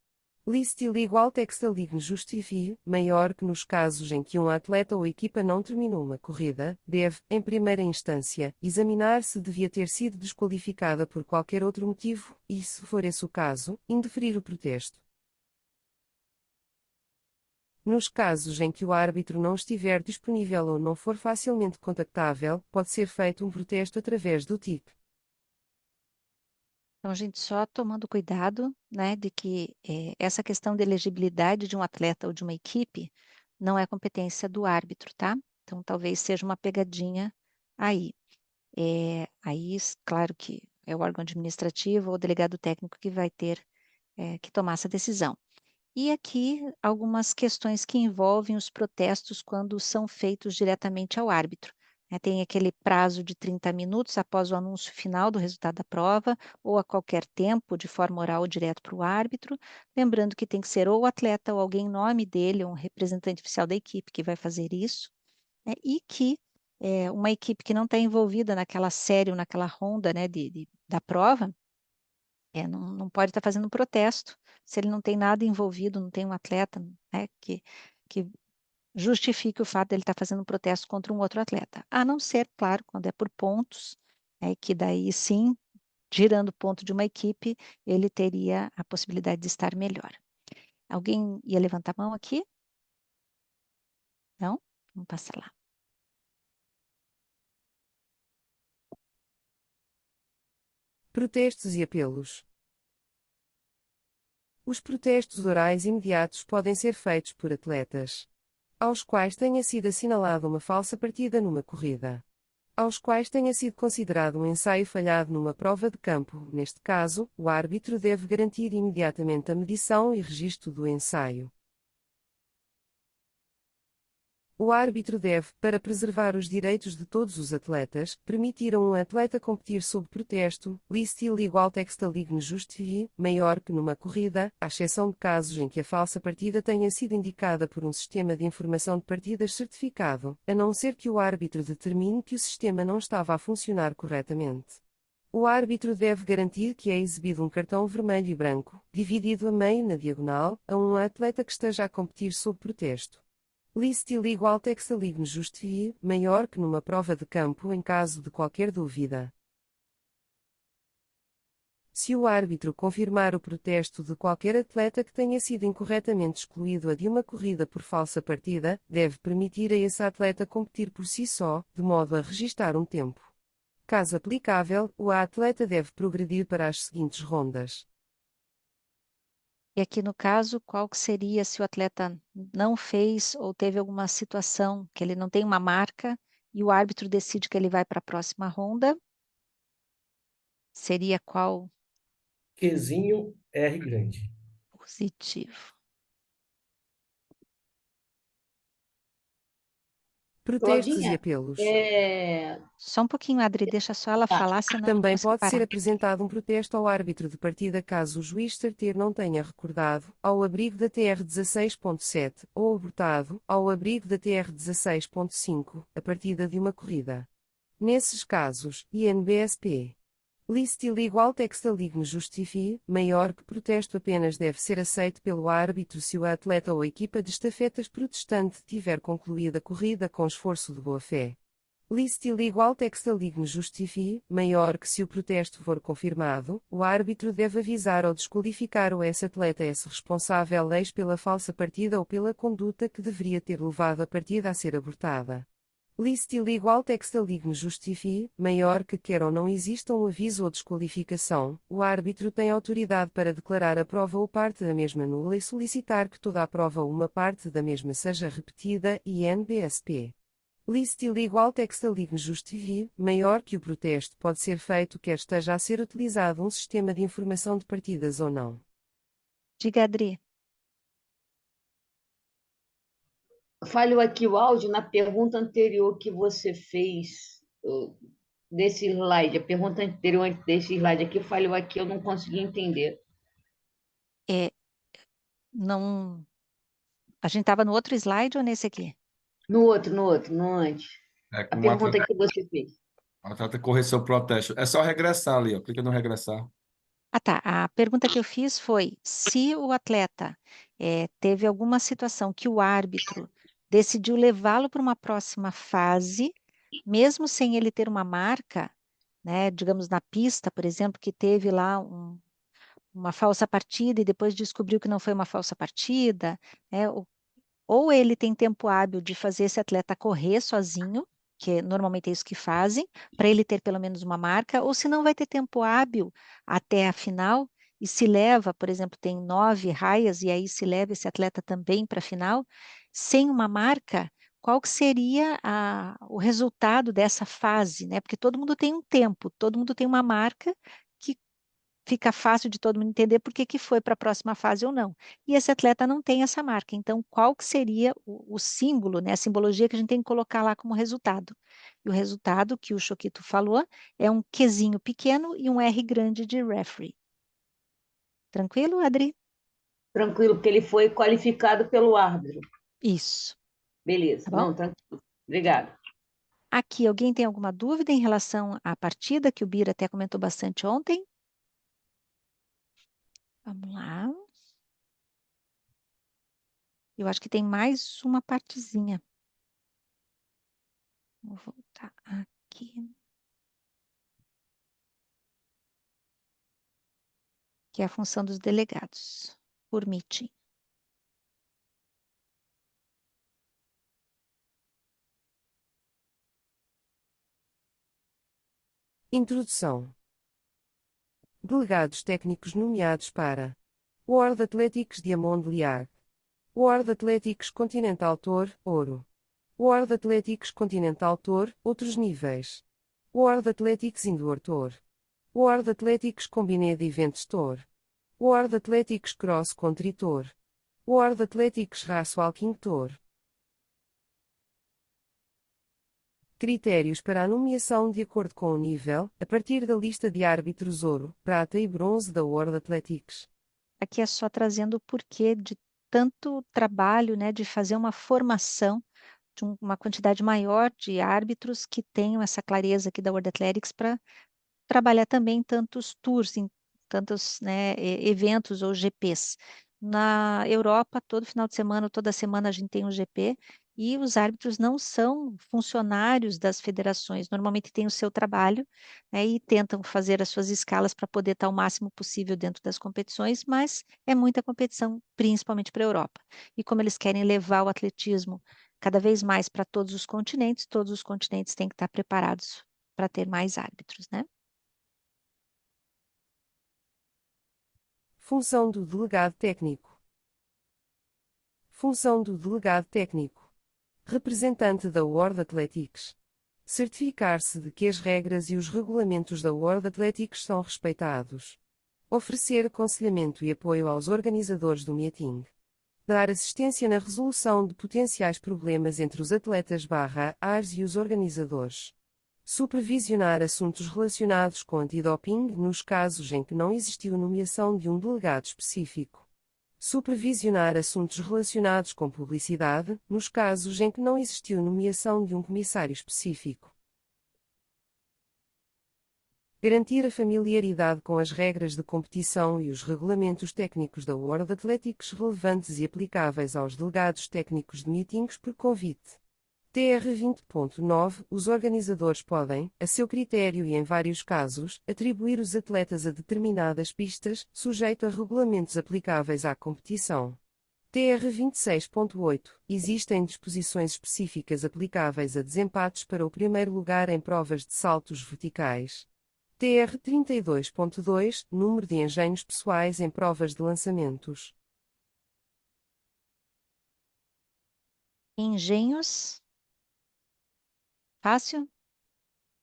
Listil igual texta ligne justifie, maior que nos casos em que um atleta ou equipa não terminou uma corrida, deve, em primeira instância, examinar se devia ter sido desqualificada por qualquer outro motivo, e, se for esse o caso, indeferir o protesto. Nos casos em que o árbitro não estiver disponível ou não for facilmente contactável, pode ser feito um protesto através do TIC. Então, gente, só tomando cuidado, né, de que essa questão de elegibilidade de um atleta ou de uma equipe não é competência do árbitro, tá? Então, talvez seja uma pegadinha aí. Aí, claro que é o órgão administrativo ou o delegado técnico que vai ter que tomar essa decisão. E aqui algumas questões que envolvem os protestos quando são feitos diretamente ao árbitro. Tem aquele prazo de 30 minutos após o anúncio final do resultado da prova, ou a qualquer tempo, de forma oral ou direto para o árbitro, lembrando que tem que ser ou o atleta ou alguém em nome dele, ou um representante oficial da equipe que vai fazer isso, e que uma equipe que não está envolvida naquela série ou naquela ronda, né, da prova, não pode estar fazendo um protesto se ele não tem nada envolvido, não tem um atleta, né, que justifique o fato de ele estar fazendo um protesto contra um outro atleta. A não ser, claro, quando é por pontos, que daí sim, girando o ponto de uma equipe, ele teria a possibilidade de estar melhor. Alguém ia levantar a mão aqui? Não? Vamos passar lá. Protestos e apelos. Os protestos orais imediatos podem ser feitos por atletas aos quais tenha sido assinalada uma falsa partida numa corrida, aos quais tenha sido considerado um ensaio falhado numa prova de campo. Neste caso, o árbitro deve garantir imediatamente a medição e registro do ensaio. O árbitro deve, para preservar os direitos de todos os atletas, permitir a um atleta competir sob protesto, listil igual texta ligne justifie, maior que numa corrida, à exceção de casos em que a falsa partida tenha sido indicada por um sistema de informação de partidas certificado, a não ser que o árbitro determine que o sistema não estava a funcionar corretamente. O árbitro deve garantir que é exibido um cartão vermelho e branco, dividido a meio na diagonal, a um atleta que esteja a competir sob protesto. Listil igual texta ligne justifie, maior que numa prova de campo em caso de qualquer dúvida. Se o árbitro confirmar o protesto de qualquer atleta que tenha sido incorretamente excluído de uma corrida por falsa partida, deve permitir a esse atleta competir por si só, de modo a registar um tempo. Caso aplicável, o atleta deve progredir para as seguintes rondas. E aqui no caso, qual que seria se o atleta não fez ou teve alguma situação que ele não tem uma marca e o árbitro decide que ele vai para a próxima ronda? Seria qual? Qzinho R grande. Positivo. Protestos e Claudinha, apelos. Só um pouquinho, Adri, deixa só ela falar, senão eu não Também consigo pode parar. ser apresentado um protesto ao árbitro de partida caso o juiz certeiro não tenha recordado, ao abrigo da TR 16.7, ou abortado, ao abrigo da TR 16.5, a partida de uma corrida. Nesses casos, INBSP. Listil igual texta ligne justifie, maior que protesto apenas deve ser aceito pelo árbitro se o atleta ou equipa de estafetas protestante tiver concluído a corrida com esforço de boa-fé. Listil igual texta ligne justifie, maior que se o protesto for confirmado, o árbitro deve avisar ou desqualificar o ex-atleta responsável pela falsa partida ou pela conduta que deveria ter levado a partida a ser abortada. Listil igual texta ligne justifie, maior que quer ou não exista um aviso ou desqualificação, o árbitro tem autoridade para declarar a prova ou parte da mesma nula e solicitar que toda a prova ou uma parte da mesma seja repetida, INBSP. Listil igual texta ligne justifie, maior que o protesto pode ser feito quer esteja a ser utilizado um sistema de informação de partidas ou não. Diga, Adri. Falhou aqui o áudio na pergunta anterior que você fez desse slide. A pergunta anterior desse slide aqui falhou aqui, eu não consegui entender. Não. A gente estava no outro slide ou nesse aqui? No outro, não antes. A Como pergunta atleta, que você fez. o atleta correr seu protesto. É só regressar ali, ó. Clica no regressar. Ah, tá. A pergunta que eu fiz foi se o atleta teve alguma situação que o árbitro decidiu levá-lo para uma próxima fase, mesmo sem ele ter uma marca, né, digamos na pista, por exemplo, que teve lá uma falsa partida e depois descobriu que não foi uma falsa partida, né, ou ele tem tempo hábil de fazer esse atleta correr sozinho, que normalmente é isso que fazem, para ele ter pelo menos uma marca, ou se não vai ter tempo hábil até a final, e se leva, por exemplo, tem 9 raias, e aí se leva esse atleta também para a final, sem uma marca, qual que seria o resultado dessa fase, né? Porque todo mundo tem um tempo, todo mundo tem uma marca que fica fácil de todo mundo entender por que que foi para a próxima fase ou não. E esse atleta não tem essa marca. Então, qual que seria o símbolo, né, a simbologia que a gente tem que colocar lá como resultado? E o resultado que o Choquito falou é um Qzinho pequeno e um R grande de referee. Tranquilo, Adri? Tranquilo, porque ele foi qualificado pelo árbitro. Isso. Beleza. Tá bom? Não, tranquilo. Obrigada. Aqui, alguém tem alguma dúvida em relação à partida, que o Bira até comentou bastante ontem? Vamos lá. Eu acho que tem mais uma partezinha. Vou voltar aqui. Que é a função dos delegados, por meeting. Introdução. Delegados técnicos nomeados para World Athletics Diamond League, World Athletics Continental Tour, Ouro, World Athletics Continental Tour, outros níveis, World Athletics Indoor Tour, World Athletics Combined Events Tour, World Athletics Cross Country Tour, World Athletics Race Walking Tour. Critérios para a nomeação de acordo com o nível, a partir da lista de árbitros ouro, prata e bronze da World Athletics. Aqui é só trazendo o porquê de tanto trabalho, né, de fazer uma formação de uma quantidade maior de árbitros que tenham essa clareza aqui da World Athletics para trabalhar também tantos tours, em tantos, né, eventos ou GPs. Na Europa, todo final de semana, toda semana a gente tem um GP e os árbitros não são funcionários das federações, normalmente têm o seu trabalho, né, e tentam fazer as suas escalas para poder estar o máximo possível dentro das competições, mas é muita competição, principalmente para a Europa. E como eles querem levar o atletismo cada vez mais para todos os continentes têm que estar preparados para ter mais árbitros, né? Função do delegado técnico. Função do delegado técnico. Representante da World Athletics. Certificar-se de que as regras e os regulamentos da World Athletics são respeitados. Oferecer aconselhamento e apoio aos organizadores do meeting. Dar assistência na resolução de potenciais problemas entre os atletas/ARs e os organizadores. Supervisionar assuntos relacionados com antidoping nos casos em que não existiu nomeação de um delegado específico. Supervisionar assuntos relacionados com publicidade, nos casos em que não existiu nomeação de um comissário específico. Garantir a familiaridade com as regras de competição e os regulamentos técnicos da World Athletics relevantes e aplicáveis aos delegados técnicos de meetings por convite. TR 20.9 Os organizadores podem, a seu critério e em vários casos, atribuir os atletas a determinadas pistas, sujeito a regulamentos aplicáveis à competição. TR 26.8 Existem disposições específicas aplicáveis a desempates para o primeiro lugar em provas de saltos verticais. TR 32.2 Número de engenhos pessoais em provas de lançamentos. Engenhos. Fácil?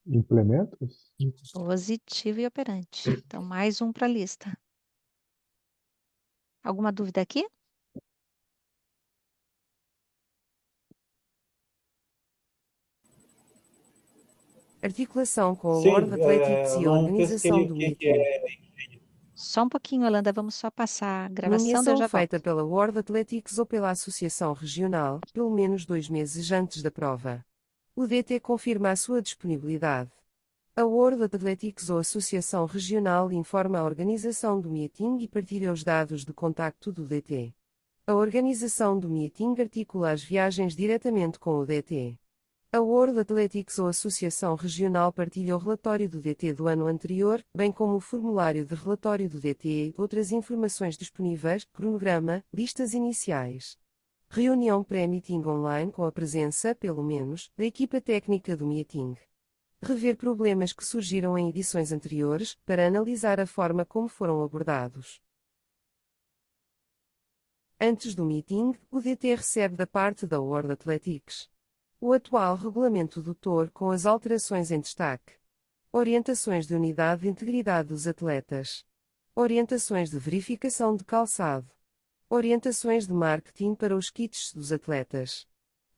Implementos? Positivo e operante. Então, mais um para a lista. Alguma dúvida aqui? Articulação com a Sim, World Athletics e a não organização pesquei o do que meeting. é. Só um pouquinho, Holanda. Vamos só passar a gravação, daí eu Nomeação já feita volto. pela World Athletics ou pela Associação Regional, pelo menos 2 meses antes da prova. O DT confirma a sua disponibilidade. A World Athletics ou Associação Regional informa a organização do meeting e partilha os dados de contacto do DT. A organização do meeting articula as viagens diretamente com o DT. A World Athletics ou Associação Regional partilha o relatório do DT do ano anterior, bem como o formulário de relatório do DT e outras informações disponíveis, cronograma, listas iniciais. Reunião pré-meeting online com a presença, pelo menos, da equipa técnica do meeting. Rever problemas que surgiram em edições anteriores, para analisar a forma como foram abordados. Antes do meeting, o DT recebe da parte da World Athletics o atual regulamento do TOR com as alterações em destaque. Orientações de unidade de integridade dos atletas. Orientações de verificação de calçado. Orientações de marketing para os kits dos atletas.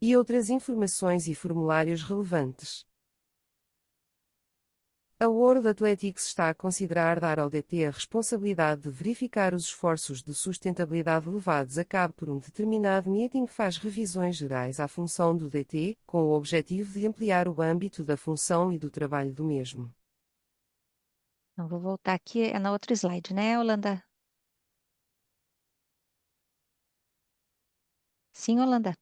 E outras informações e formulários relevantes. A World Athletics está a considerar dar ao DT a responsabilidade de verificar os esforços de sustentabilidade levados a cabo por um determinado meeting. Faz revisões gerais à função do DT, com o objetivo de ampliar o âmbito da função e do trabalho do mesmo. Então, vou voltar aqui, é na outra slide, né, Holanda? Sim, Holanda?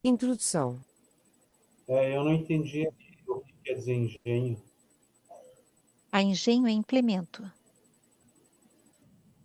Introdução. Eu não entendi o que quer dizer engenho. A engenho é implemento.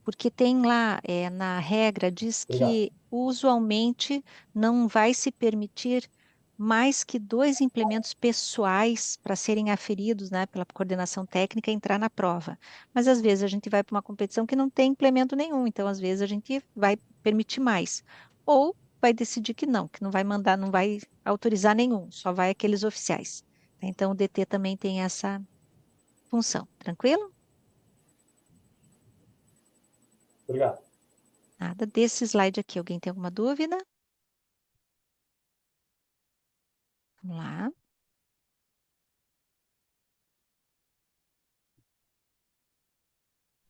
Porque tem lá, na regra, diz Obrigado. que usualmente não vai se permitir mais que 2 implementos pessoais para serem aferidos, né, pela coordenação técnica e entrar na prova. Mas às vezes a gente vai para uma competição que não tem implemento nenhum, então às vezes a gente vai permitir mais. Ou vai decidir que não vai mandar, não vai autorizar nenhum, só vai aqueles oficiais. Então o DT também tem essa função. Tranquilo? Obrigado. Nada desse slide aqui. Alguém tem alguma dúvida? Vamos lá.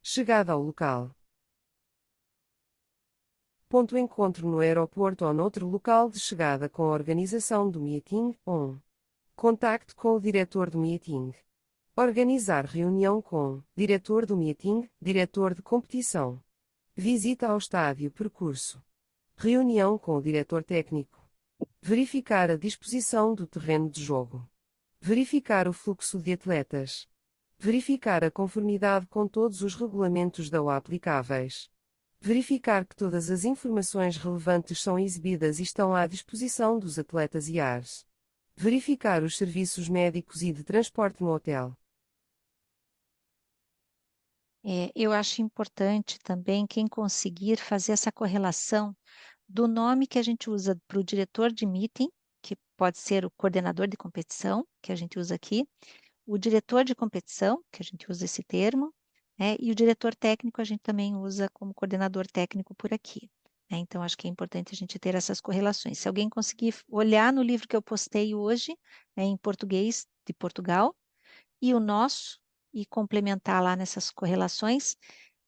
Chegada ao local. Ponto encontro no aeroporto ou noutro local de chegada com a organização do meeting. 1. Contacto com o diretor do meeting. Organizar reunião com diretor do meeting, diretor de competição. Visita ao estádio, percurso. Reunião com o diretor técnico. Verificar a disposição do terreno de jogo. Verificar o fluxo de atletas. Verificar a conformidade com todos os regulamentos da OA aplicáveis. Verificar que todas as informações relevantes são exibidas e estão à disposição dos atletas e ARs. Verificar os serviços médicos e de transporte no hotel. Eu acho importante também quem conseguir fazer essa correlação do nome que a gente usa para o diretor de meeting, que pode ser o coordenador de competição, que a gente usa aqui, o diretor de competição, que a gente usa esse termo, né, e o diretor técnico a gente também usa como coordenador técnico por aqui, né? Então, acho que é importante a gente ter essas correlações. Se alguém conseguir olhar no livro que eu postei hoje, né, em português de Portugal, e o nosso, e complementar lá nessas correlações,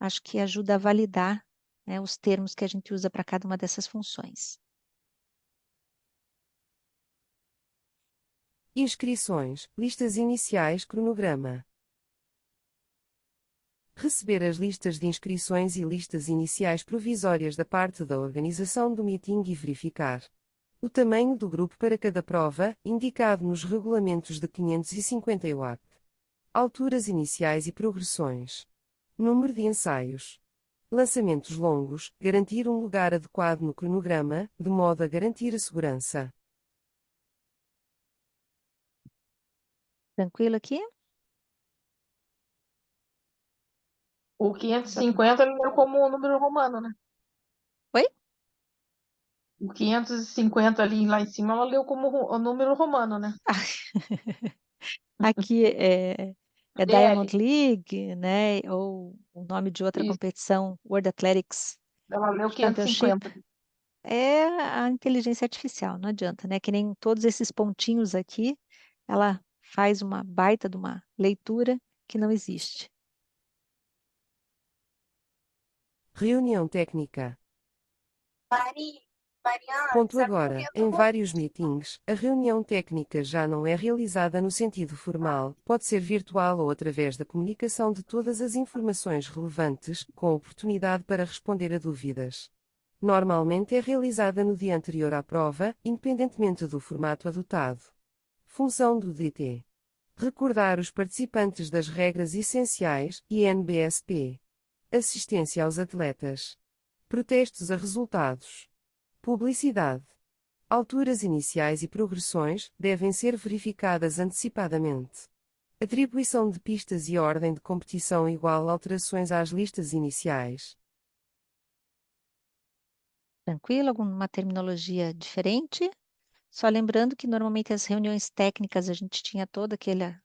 acho que ajuda a validar, né, os termos que a gente usa para cada uma dessas funções. Inscrições, listas iniciais, cronograma. Receber as listas de inscrições e listas iniciais provisórias da parte da organização do meeting e verificar o tamanho do grupo para cada prova, indicado nos regulamentos de 550 WAP. Alturas iniciais e progressões. Número de ensaios. Lançamentos longos, garantir um lugar adequado no cronograma, de modo a garantir a segurança. Tranquilo aqui? O 550 ele leu como um número romano, né? Oi? O 550 ali lá em cima, ela leu como o número romano, né? Aqui é Diamond DL. League, né? Ou o nome de outra Isso. competição, World Athletics Ela leu Championship. 550. É a inteligência artificial, não adianta, né? Que nem todos esses pontinhos aqui, ela faz uma baita de uma leitura que não existe. Reunião técnica. Ponto agora, em vários meetings, a reunião técnica já não é realizada no sentido formal, pode ser virtual ou através da comunicação de todas as informações relevantes, com oportunidade para responder a dúvidas. Normalmente é realizada no dia anterior à prova, independentemente do formato adotado. Função do DT: recordar os participantes das regras essenciais, INBSP. Assistência aos atletas. Protestos a resultados. Publicidade. Alturas iniciais e progressões devem ser verificadas antecipadamente. Atribuição de pistas e ordem de competição igual a alterações às listas iniciais. Tranquilo? Alguma terminologia diferente? Só lembrando que normalmente as reuniões técnicas a gente tinha toda aquela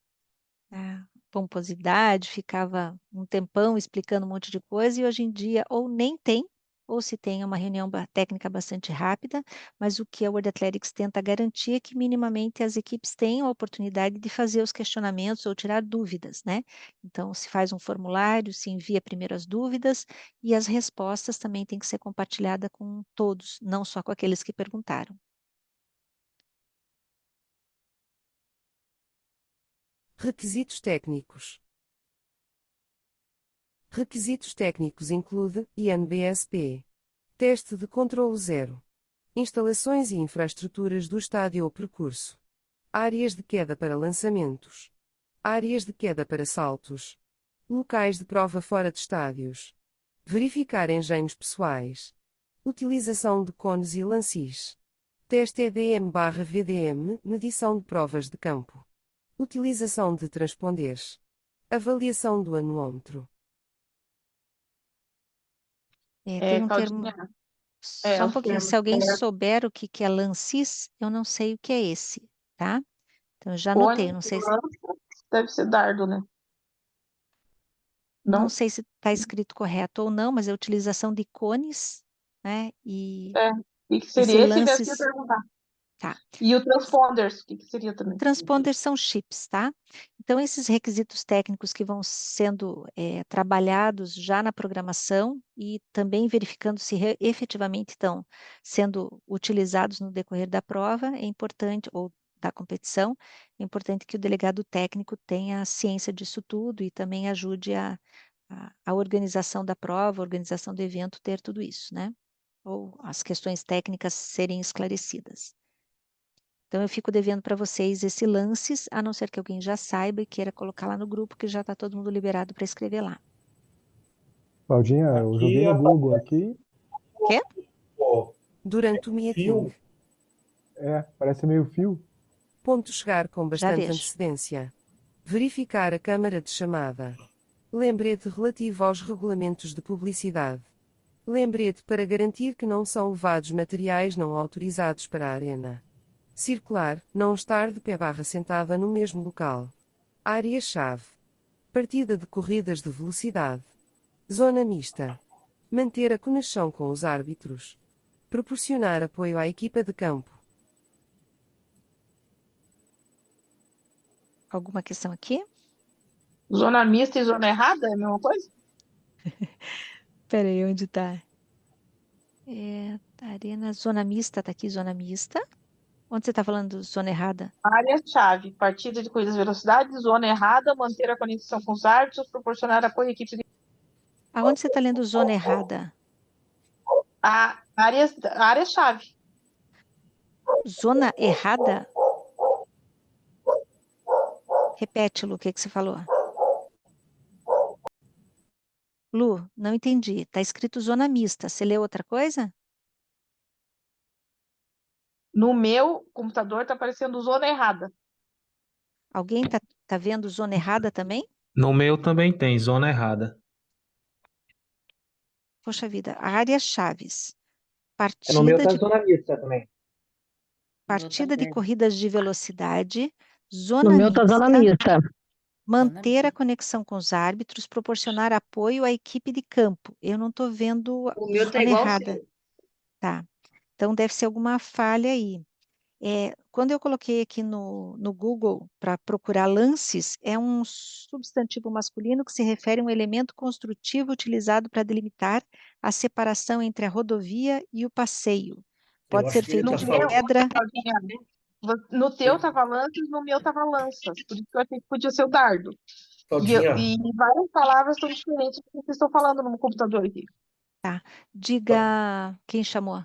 pomposidade, ficava um tempão explicando um monte de coisa, e hoje em dia ou nem tem, ou se tem uma reunião técnica bastante rápida, mas o que a World Athletics tenta garantir é que minimamente as equipes tenham a oportunidade de fazer os questionamentos ou tirar dúvidas, né? Então, se faz um formulário, se envia primeiro as dúvidas, e as respostas também têm que ser compartilhadas com todos, não só com aqueles que perguntaram. Requisitos técnicos. Requisitos técnicos include INBSP. Teste de controlo zero. Instalações e infraestruturas do estádio ou percurso. Áreas de queda para lançamentos. Áreas de queda para saltos. Locais de prova fora de estádios. Verificar engenhos pessoais. Utilização de cones e lances. Teste EDM/VDM, medição de provas de campo. Utilização de transponders. Avaliação do anuômetro. Tem um termo, Claudinha, só um os pouquinho, termos se alguém certos. souber o que que é lancis, eu não sei o que é esse, tá? Então, eu já anotei, Cone, não sei, lança, deve ser dardo, né? não Não? sei se está escrito correto ou não, mas é a utilização de cones, né? E É. O que esse seria? Esse mesmo que eu ia lances, perguntar. tá. E o transponders, o que seria também? Transponders são chips, tá? Então, esses requisitos técnicos que vão sendo trabalhados já na programação e também verificando se efetivamente estão sendo utilizados no decorrer da prova, é importante, ou da competição, é importante que o delegado técnico tenha ciência disso tudo e também ajude a organização da prova, a organização do evento, ter tudo isso, né? Ou as questões técnicas serem esclarecidas. Então, eu fico devendo para vocês esse lances, a não ser que alguém já saiba e queira colocar lá no grupo, que já está todo mundo liberado para escrever lá. Claudinha, eu joguei no Google aqui, Quê? Durante o meeting. parece meio fio. Ponto chegar com Já bastante vejo. antecedência. Verificar a câmara de chamada. Lembrete relativo aos regulamentos de publicidade. Lembrete para garantir que não são levados materiais não autorizados para a arena. Circular, não estar de pé/sentada no mesmo local. Área-chave. Partida de corridas de velocidade. Zona mista. Manter a conexão com os árbitros. Proporcionar apoio à equipa de campo. Alguma questão aqui? Zona mista e zona errada é a mesma coisa? Espera aí, onde está? Arena, zona mista, está aqui, zona mista. Onde você está falando zona errada? Área-chave, partida de corridas de velocidade, zona errada, manter a conexão com os árbitros, proporcionar apoio à equipe de... Aonde você está lendo zona errada? A área-chave. Zona errada? Repete, Lu, o que você falou? Lu, não entendi. Está escrito zona mista. Você leu outra coisa? No meu computador está aparecendo zona errada. Alguém tá vendo zona errada também? No meu também tem, zona errada. Poxa vida, áreas chaves. No meu Partida tá de, zona mista também. partida de corridas de velocidade, No zona meu tá zona mista, mista. manter a conexão com os árbitros, proporcionar apoio à equipe de campo. Eu não estou vendo O meu tá zona igual o errada. seu. Tá. Então deve ser alguma falha aí. quando eu coloquei aqui no Google para procurar lances, é um substantivo masculino que se refere a um elemento construtivo utilizado para delimitar a separação entre a rodovia e o passeio. Eu Pode acho ser que ele feito está de No meu, falando. pedra. Claudinha, no teu tava lanças, no meu tava lanças. Por isso que eu achei que podia ser o dardo. Claudinha, E várias palavras são diferentes do que vocês estão falando no computador aqui. Tá. Diga quem chamou.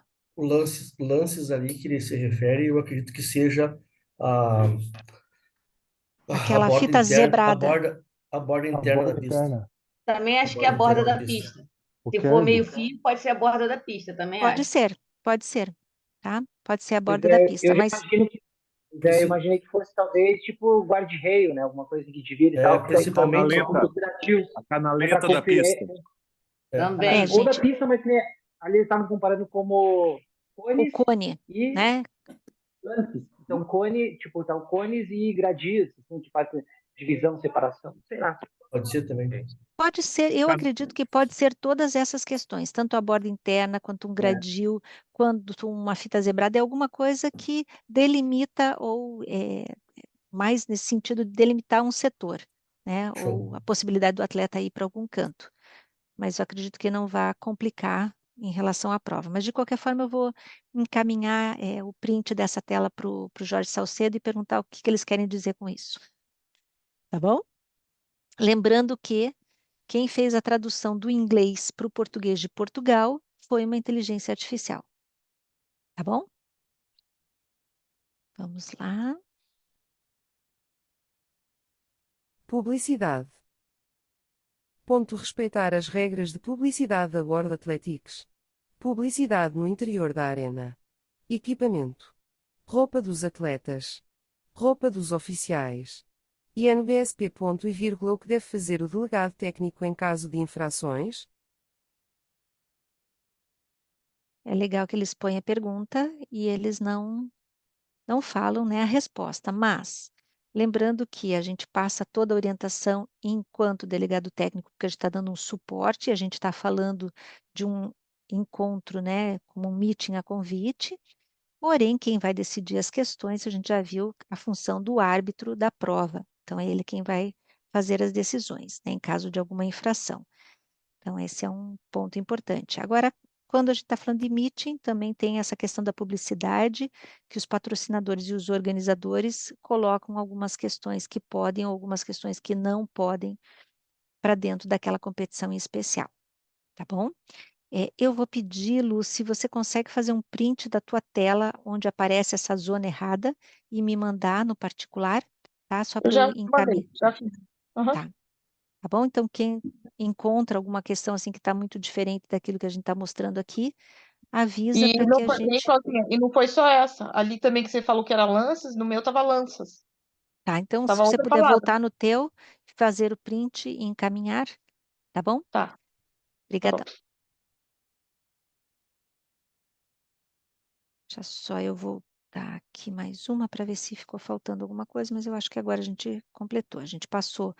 lances ali que ele se refere, eu acredito que seja a, a Aquela borda fita interna, zebrada. a borda A interna da borda pista. interna. Também A acho que é a borda borda interna da da pista. pista. O Se for meio curb. fio, pode ser a borda da pista, também Pode acho. ser, tá? Pode ser a Pois borda da é, pista, mas eu imaginei que fosse talvez tipo guarda-reio, né? Alguma coisa que divide e É, tal, porque daí principalmente são Canaleta. pontos gradativos. A É para canaleta da conferir. pista. Também. Ou da gente, pista, mas né, ali eles estavam comparando como o cones cone, e né? lances. Então, cone, tipo, então, cones e gradios, assim, que faz divisão, separação. Sei lá. pode ser também. Pode ser, eu acredito que pode ser todas essas questões, tanto a borda interna, quanto um É. gradil, quanto uma fita zebrada, é alguma coisa que delimita ou mais nesse sentido de delimitar um setor, né? Show. Ou a possibilidade do atleta ir para algum canto. Mas eu acredito que não vai complicar em relação à prova. Mas de qualquer forma, eu vou encaminhar o print dessa tela para o Jorge Salcedo e perguntar o que eles querem dizer com isso. Tá bom? Lembrando que quem fez a tradução do inglês para o português de Portugal foi uma inteligência artificial. Tá bom? Vamos lá. Publicidade. Ponto respeitar as regras de publicidade da World Athletics. Publicidade no interior da arena. Equipamento. Roupa dos atletas. Roupa dos oficiais. INBSP. Ponto e vírgula. O que deve fazer o delegado técnico em caso de infrações? É legal que eles põem a pergunta e eles não falam, né, a resposta, mas lembrando que a gente passa toda a orientação enquanto delegado técnico, porque a gente está dando um suporte, a gente está falando de um encontro, né, como um meeting a convite, porém, quem vai decidir as questões, a gente já viu a função do árbitro da prova, então é ele quem vai fazer as decisões, né, em caso de alguma infração. Então, esse é um ponto importante. Agora, quando a gente está falando de meeting, também tem essa questão da publicidade, que os patrocinadores e os organizadores colocam algumas questões que podem ou algumas questões que não podem para dentro daquela competição em especial, tá bom? Eu vou pedir, Lu, se você consegue fazer um print da tua tela onde aparece essa zona errada e me mandar no particular, tá? Só Eu para eu já encaminhar. mandei, já fiz. Uhum. Tá. Tá bom? Então, quem encontra alguma questão assim que está muito diferente daquilo que a gente está mostrando aqui, avisa E para não que a foi, gente. e não foi só essa. Ali também que você falou que era lanças, no meu tava lanças. Tá, então, se Tava você outra puder palavra. voltar no teu, fazer o print e encaminhar, tá bom? Tá, tá Obrigadão. bom. Já só eu vou dar aqui mais uma para ver se ficou faltando alguma coisa, mas eu acho que agora a gente completou. A gente passou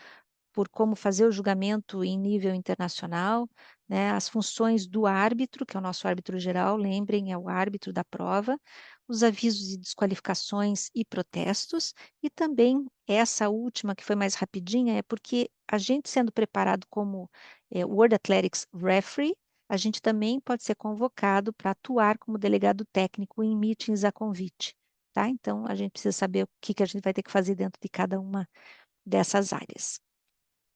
por como fazer o julgamento em nível internacional, né, as funções do árbitro, que é o nosso árbitro geral, lembrem, é o árbitro da prova, os avisos e desqualificações e protestos, e também essa última, que foi mais rapidinha, é porque a gente sendo preparado como World Athletics Referee, a gente também pode ser convocado para atuar como delegado técnico em meetings a convite, tá? Então, a gente precisa saber o que a gente vai ter que fazer dentro de cada uma dessas áreas.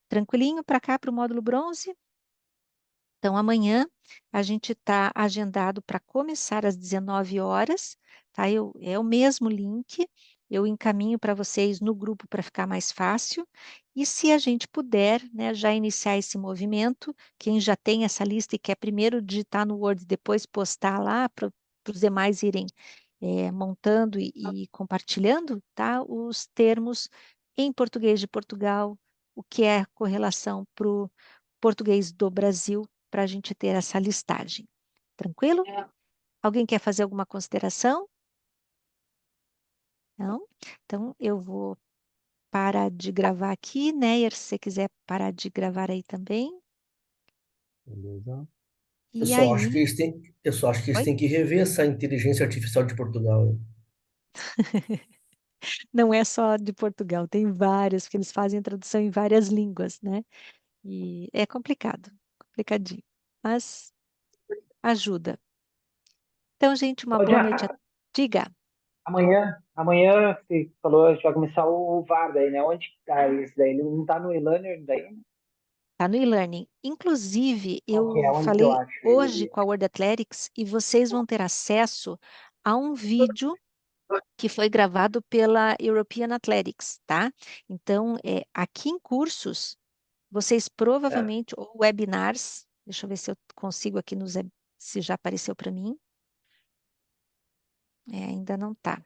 Tranquilinho para cá, para o módulo bronze? Então, amanhã a gente está agendado para começar às 19 horas, tá? É o mesmo link, eu encaminho para vocês no grupo para ficar mais fácil. E se a gente puder, né, já iniciar esse movimento, quem já tem essa lista e quer primeiro digitar no Word e depois postar lá para os demais irem montando e compartilhando, tá? Os termos em português de Portugal, o que é correlação para o português do Brasil, para a gente ter essa listagem. Tranquilo? Alguém quer fazer alguma consideração? Não? Então, eu vou parar de gravar aqui. Neyer, se você quiser parar de gravar aí também. Beleza. Eu E só acho que aí... eles têm, eu só acho que eles Oi? têm que rever essa inteligência artificial de Portugal. Não é só de Portugal, tem várias, porque eles fazem a tradução em várias línguas, né? E é complicado, complicadinho, mas ajuda. Então, gente, uma boa noite. Cláudia, Diga, amanhã você falou, a gente vai começar o VAR daí, né? Onde que tá isso daí? Ele não tá no e-learner daí? tá no e-learning. Inclusive, Ok, eu onde que eu falei acho ele hoje ali? com a Word Athletics e vocês vão ter acesso a um vídeo que foi gravado pela European Athletics, tá? Então, aqui em cursos, vocês Certo. provavelmente, ou webinars, deixa eu ver se eu consigo aqui se já apareceu para mim. Ainda não tá.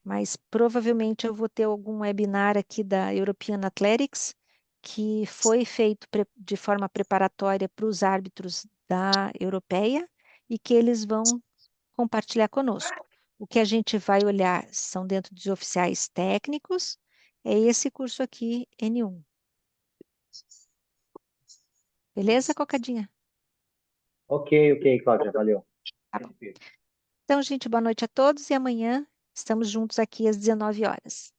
Mas provavelmente eu vou ter algum webinar aqui da European Athletics que foi feito de forma preparatória para os árbitros da Europeia e que eles vão compartilhar conosco. O que a gente vai olhar são dentro dos oficiais técnicos, é esse curso aqui, N1. Beleza, Cocadinha? Ok, Cláudia, valeu. Tá bom. Então, gente, boa noite a todos e amanhã estamos juntos aqui às 19 horas.